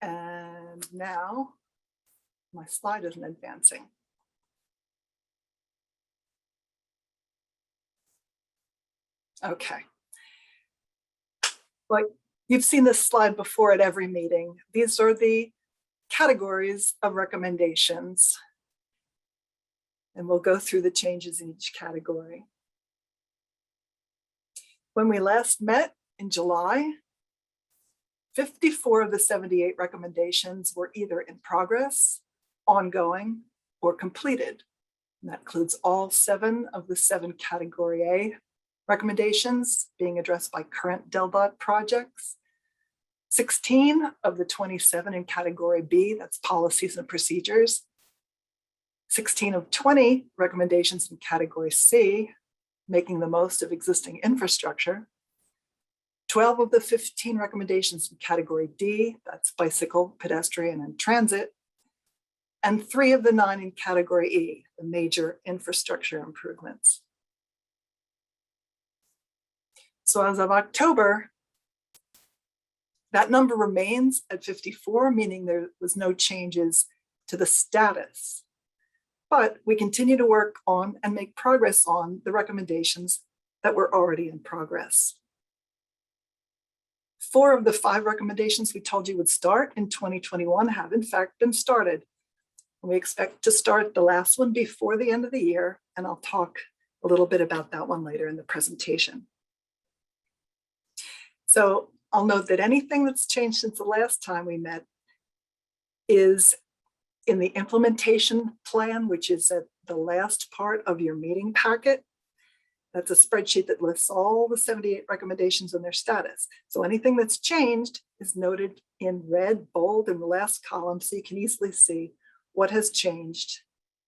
S12: And now my slide isn't advancing. Okay. Like you've seen this slide before at every meeting. These are the categories of recommendations. And we'll go through the changes in each category. When we last met in July, 54 of the 78 recommendations were either in progress, ongoing, or completed. And that includes all 7 of the 7 Category A recommendations being addressed by current DelDOT projects, 16 of the 27 in Category B, that's policies and procedures, 16 of 20 recommendations in Category C, making the most of existing infrastructure, 12 of the 15 recommendations in Category D, that's bicycle, pedestrian, and transit, and 3 of the 9 in Category E, the major infrastructure improvements. So as of October, that number remains at 54, meaning there was no changes to the status. But we continue to work on and make progress on the recommendations that were already in progress. 4 of the 5 recommendations we told you would start in 2021 have in fact been started. We expect to start the last one before the end of the year, and I'll talk a little bit about that one later in the presentation. So I'll note that anything that's changed since the last time we met is in the implementation plan, which is at the last part of your meeting packet. That's a spreadsheet that lists all the 78 recommendations and their status. So anything that's changed is noted in red, bold in the last column, so you can easily see what has changed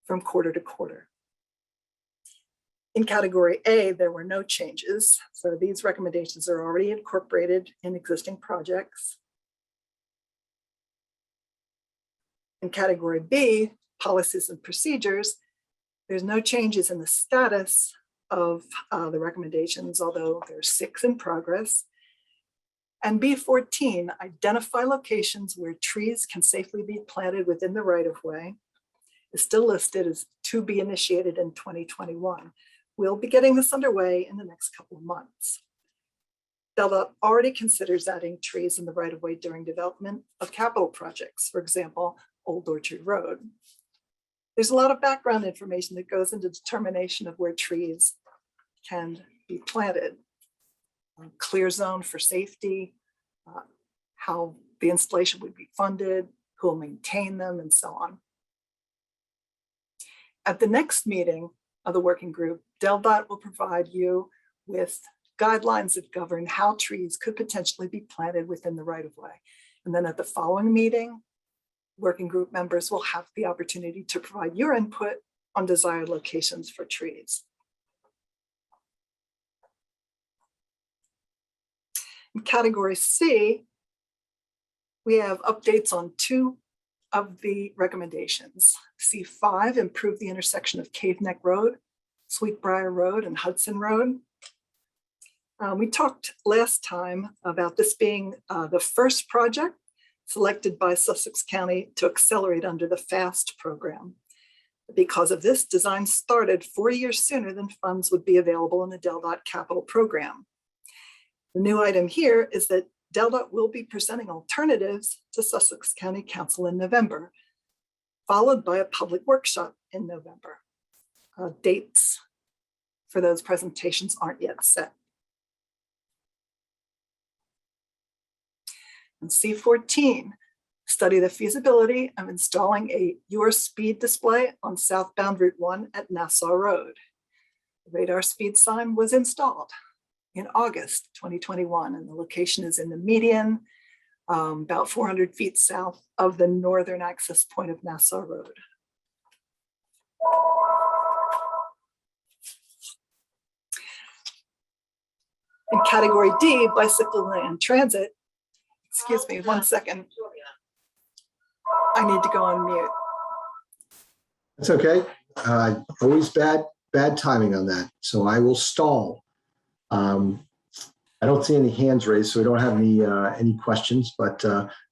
S12: from quarter to quarter. In Category A, there were no changes. So these recommendations are already incorporated in existing projects. In Category B, policies and procedures, there's no changes in the status of the recommendations, although there's 6 in progress. And B14, identify locations where trees can safely be planted within the right-of-way, is still listed as to be initiated in 2021. We'll be getting this underway in the next couple of months. DelDOT already considers adding trees in the right-of-way during development of capital projects, for example, Old Orchard Road. There's a lot of background information that goes into determination of where trees can be planted. Clear zone for safety, how the installation would be funded, who will maintain them, and so on. At the next meeting of the working group, DelDOT will provide you with guidelines that govern how trees could potentially be planted within the right-of-way. And then at the following meeting, working group members will have the opportunity to provide your input on desired locations for trees. In Category C, we have updates on 2 of the recommendations. C5, improve the intersection of Cave Neck Road, Sweetbriar Road, and Hudson Road. We talked last time about this being the first project selected by Sussex County to accelerate under the FAST program. Because of this, design started 4 years sooner than funds would be available in the DelDOT capital program. The new item here is that DelDOT will be presenting alternatives to Sussex County Council in November, followed by a public workshop in November. Dates for those presentations aren't yet set. And C14, study the feasibility of installing a Your Speed display on southbound Route 1 at Nassau Road. The radar speed sign was installed in August 2021, and the location is in the median, about 400 feet south of the northern access point of Nassau Road. In category D, bicycle and transit, excuse me, 1 second. I need to go on mute.
S1: That's okay. Always bad timing on that. So I will stall. I don't see any hands raised, so we don't have any questions. But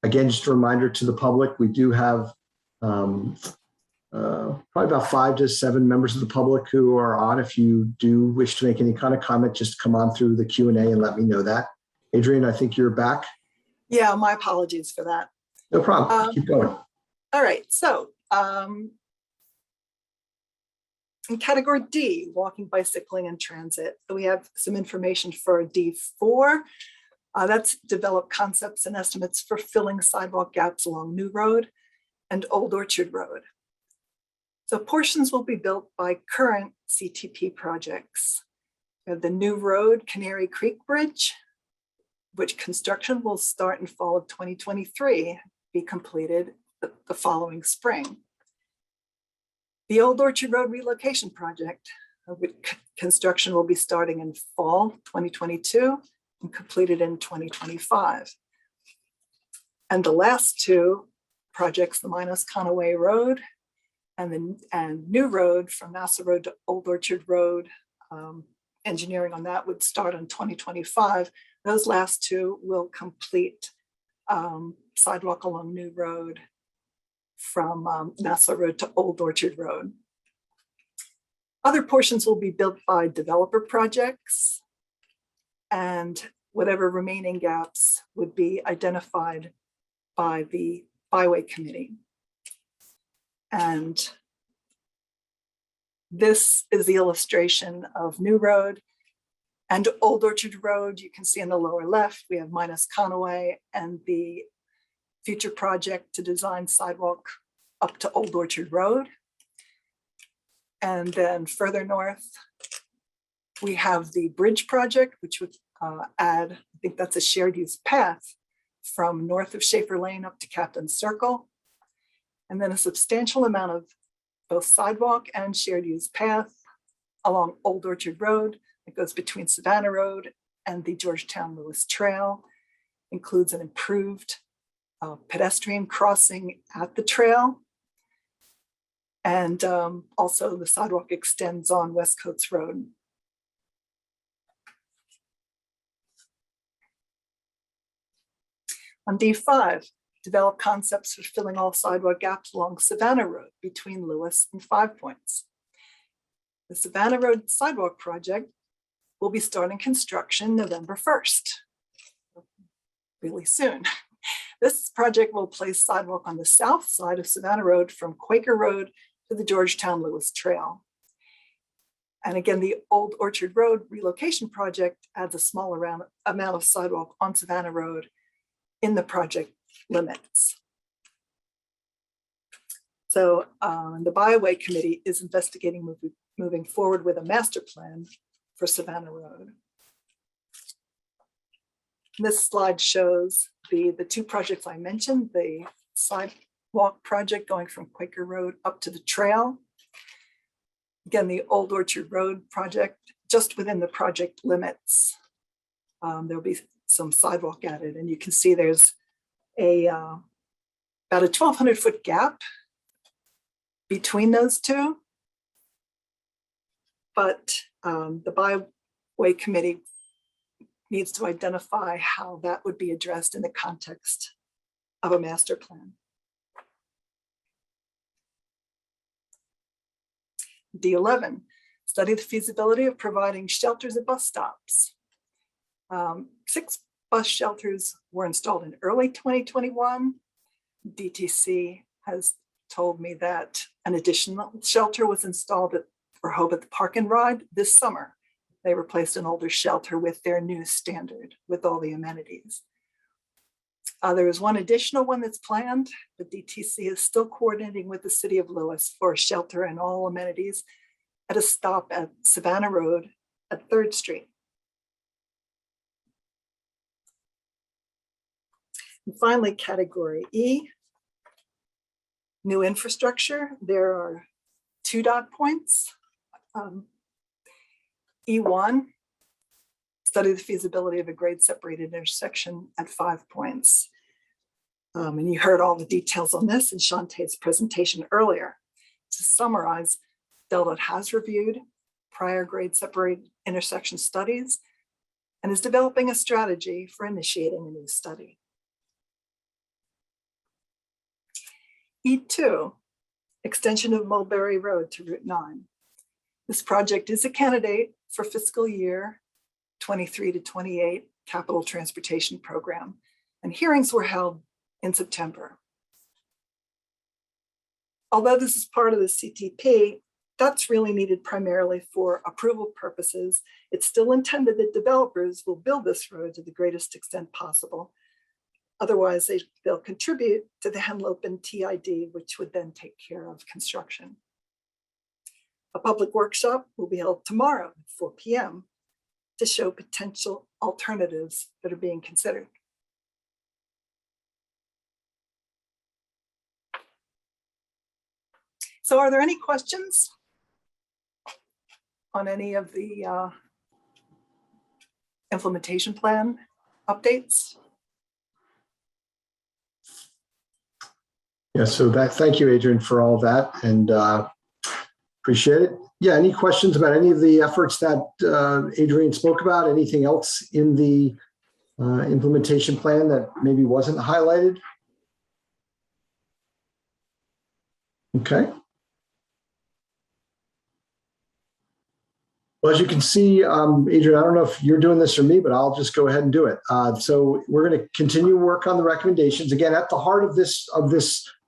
S1: again, just a reminder to the public, we do have probably about 5 to 7 members of the public who are on. If you do wish to make any kind of comment, just come on through the Q&A and let me know that. Adrian, I think you're back.
S12: Yeah, my apologies for that.
S1: No problem. Keep going.
S12: All right, so in category D, walking, bicycling, and transit, so we have some information for D4. That's develop concepts and estimates for filling sidewalk gaps along New Road and Old Orchard Road. So portions will be built by current CTP projects. We have the New Road Canary Creek Bridge, which construction will start in fall of 2023, be completed the following spring. The Old Orchard Road relocation project, with construction will be starting in fall 2022 and completed in 2025. And the last 2 projects, the Minos Conaway Road and New Road from Nassau Road to Old Orchard Road, engineering on that would start in 2025. Those last 2 will complete sidewalk along New Road from Nassau Road to Old Orchard Road. Other portions will be built by developer projects, and whatever remaining gaps would be identified by the Byway Committee. And this is the illustration of New Road and Old Orchard Road. You can see in the lower left, we have Minos Conaway and the future project to design sidewalk up to Old Orchard Road. And then further north, we have the bridge project, which would add, I think that's a shared use path from north of Schaefer Lane up to Captain Circle. And then a substantial amount of both sidewalk and shared use path along Old Orchard Road that goes between Savannah Road and the Georgetown Lewis Trail. Includes an improved pedestrian crossing at the trail. And also the sidewalk extends on West Coates Road. On D5, develop concepts for filling all sidewalk gaps along Savannah Road between Lewis and 5 Points. The Savannah Road sidewalk project will be starting construction November 1st, really soon. This project will place sidewalk on the south side of Savannah Road from Quaker Road to the Georgetown Lewis Trail. And again, the Old Orchard Road relocation project adds a small amount of sidewalk on Savannah Road in the project limits. So the Byway Committee is investigating moving forward with a master plan for Savannah Road. This slide shows the 2 projects I mentioned, the sidewalk project going from Quaker Road up to the trail. Again, the Old Orchard Road project, just within the project limits. There'll be some sidewalk added, and you can see there's about a 1,200 foot gap between those 2. But the Byway Committee needs to identify how that would be addressed in the context of a master plan. D11, study the feasibility of providing shelters at bus stops. 6 bus shelters were installed in early 2021. DTC has told me that an additional shelter was installed at Rehoboth Park and Ride this summer. They replaced an older shelter with their new standard with all the amenities. There is one additional one that's planned, but DTC is still coordinating with the city of Lewis for a shelter and all amenities at a stop at Savannah Road at 3rd Street. And finally, category E, new infrastructure. There are 2 dot points. E1, study the feasibility of a grade separated intersection at 5 points. And you heard all the details on this in Shantae's presentation earlier. To summarize, DelDOT has reviewed prior grade separated intersection studies and is developing a strategy for initiating a new study. E2, extension of Mulberry Road to Route 9. This project is a candidate for fiscal year 23 to 28 capital transportation program, and hearings were held in September. Although this is part of the CTP, that's really needed primarily for approval purposes. It's still intended that developers will build this road to the greatest extent possible. Otherwise, they'll contribute to the Henlopen TID, which would then take care of construction. A public workshop will be held tomorrow at 4 p.m. to show potential alternatives that are being considered. So are there any questions on any of the implementation plan updates?
S1: Yeah, so thank you, Adrian, for all that, and appreciate it. Yeah, any questions about any of the efforts that Adrian spoke about? Anything else in the implementation plan that maybe wasn't highlighted? Okay. Well, as you can see, Adrian, I don't know if you're doing this or me, but I'll just go ahead and do it. So we're going to continue work on the recommendations. Again, at the heart of this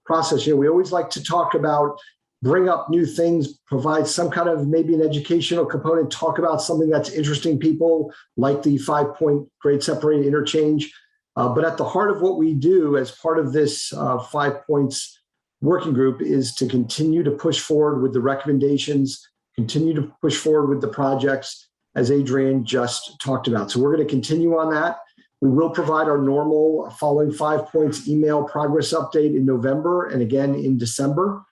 S1: process, we always like to talk about, bring up new things, provide some kind of maybe an educational component, talk about something that's interesting people, like the 5-point grade separated interchange. But at the heart of what we do as part of this 5 points working group is to continue to push forward with the recommendations, continue to push forward with the projects as Adrian just talked about. So we're going to continue on that. We will provide our normal following 5 points email progress update in November and again in December.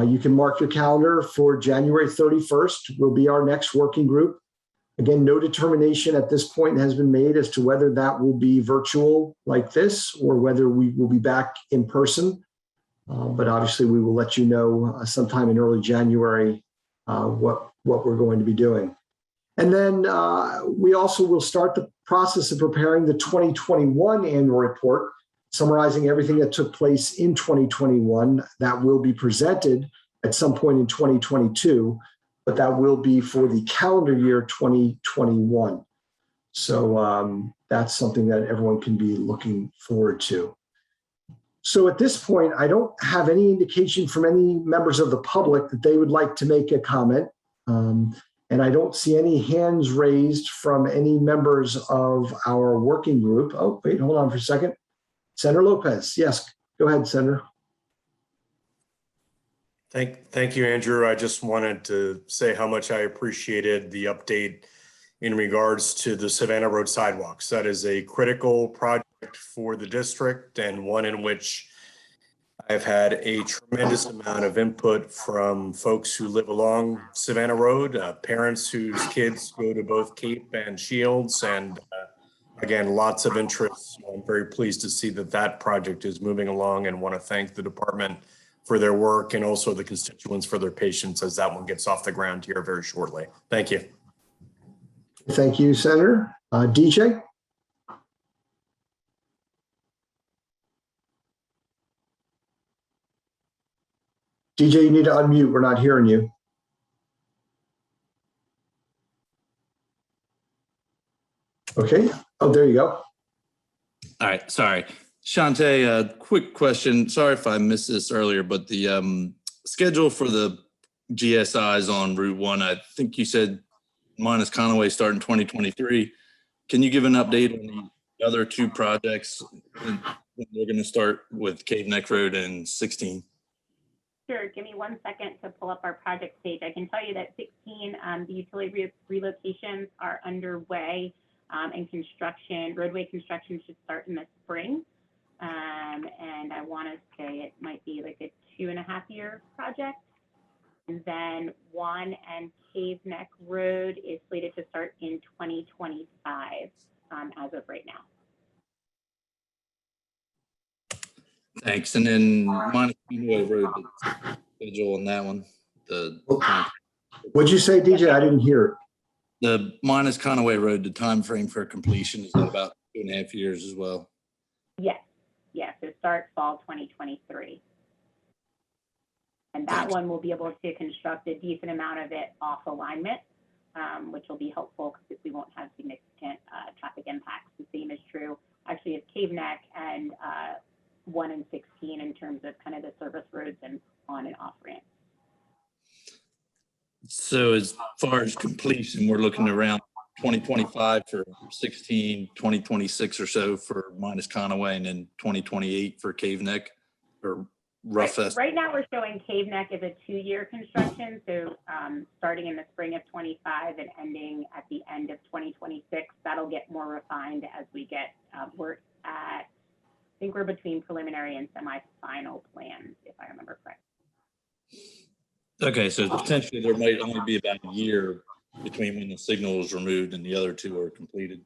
S1: You can mark your calendar for January 31st will be our next working group. Again, no determination at this point has been made as to whether that will be virtual like this or whether we will be back in person. But obviously we will let you know sometime in early January what we're going to be doing. And then we also will start the process of preparing the 2021 annual report, summarizing everything that took place in 2021 that will be presented at some point in 2022, but that will be for the calendar year 2021. So that's something that everyone can be looking forward to. So at this point, I don't have any indication from any members of the public that they would like to make a comment. And I don't see any hands raised from any members of our working group. Oh, wait, hold on for a second. Senator Lopez. Yes, go ahead, Senator.
S6: Thank you, Andrew. I just wanted to say how much I appreciated the update in regards to the Savannah Road sidewalks. That is a critical project for the district and one in which I've had a tremendous amount of input from folks who live along Savannah Road, parents whose kids go to both Cape and Shields, and again, lots of interest. I'm very pleased to see that that project is moving along and want to thank the department for their work and also the constituents for their patience as that one gets off the ground here very shortly. Thank you.
S1: Thank you, Senator. DJ? DJ, you need to unmute. We're not hearing you. Okay. Oh, there you go.
S11: All right, sorry. Shantae, quick question. Sorry if I missed this earlier, but the schedule for the GSIs on Route 1, I think you said minus Conaway start in 2023. Can you give an update on the other two projects when they're going to start with Cave Neck Road and 16?
S9: Sure, give me 1 second to pull up our project page. I can tell you that 16, the utility relocations are underway, and roadway construction should start in the spring. And I want to say it might be like a 2.5-year project. And then 1 and Cave Neck Road is slated to start in 2025 as of right now.
S11: Thanks. And then minus Conaway Road, the schedule on that one.
S1: What'd you say, DJ? I didn't hear it.
S11: The minus Conaway Road, the time frame for completion is at about 2.5 years as well.
S9: Yes, yes, it starts fall 2023. And that
S11: Thanks.
S9: one will be able to construct a decent amount of it off alignment, which will be helpful because we won't have significant traffic impacts. The same is true actually of Cave Neck and 1 and 16 in terms of kind of the service roads and on and off ramps.
S11: So as far as completion, we're looking around 2025 for 16, 2026 or so for minus Conaway, and then 2028 for Cave Neck, or rough estimate.
S9: Right now, we're showing Cave Neck as a 2-year construction. So starting in the spring of 25 and ending at the end of 2026, that'll get more refined as we get, we're at, I think we're between preliminary and semi-final plans, if I remember correctly.
S11: Okay, so potentially there might only be about a year between when the signal is removed and the other two are completed.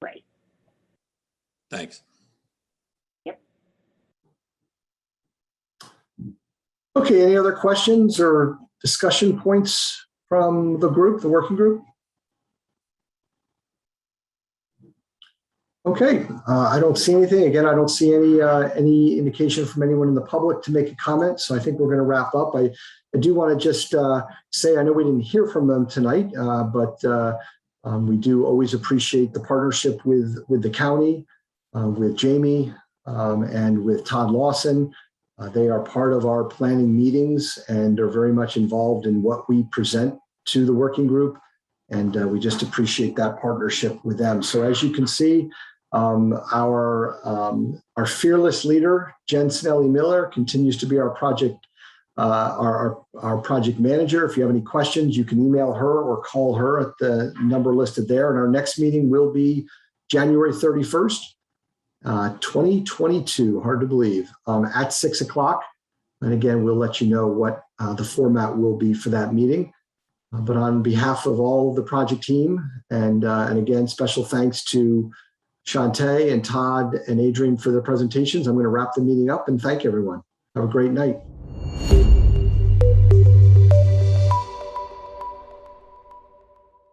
S9: Right.
S11: Thanks.
S9: Yep.
S1: Okay, any other questions or discussion points from the group, the working group? Okay, I don't see anything. Again, I don't see any indication from anyone in the public to make a comment. So I think we're going to wrap up. I do want to just say, I know we didn't hear from them tonight, but we do always appreciate the partnership with the county, with Jamie and with Todd Lawson. They are part of our planning meetings and are very much involved in what we present to the working group. And we just appreciate that partnership with them. So as you can see, our fearless leader, Jen Snelly Miller, continues to be our project manager. If you have any questions, you can email her or call her at the number listed there. And our next meeting will be January 31st, 2022, hard to believe, at 6 o'clock. And again, we'll let you know what the format will be for that meeting. But on behalf of all of the project team, and again, special thanks to Shantae and Todd and Adrian for their presentations, I'm going to wrap the meeting up and thank everyone. Have a great night.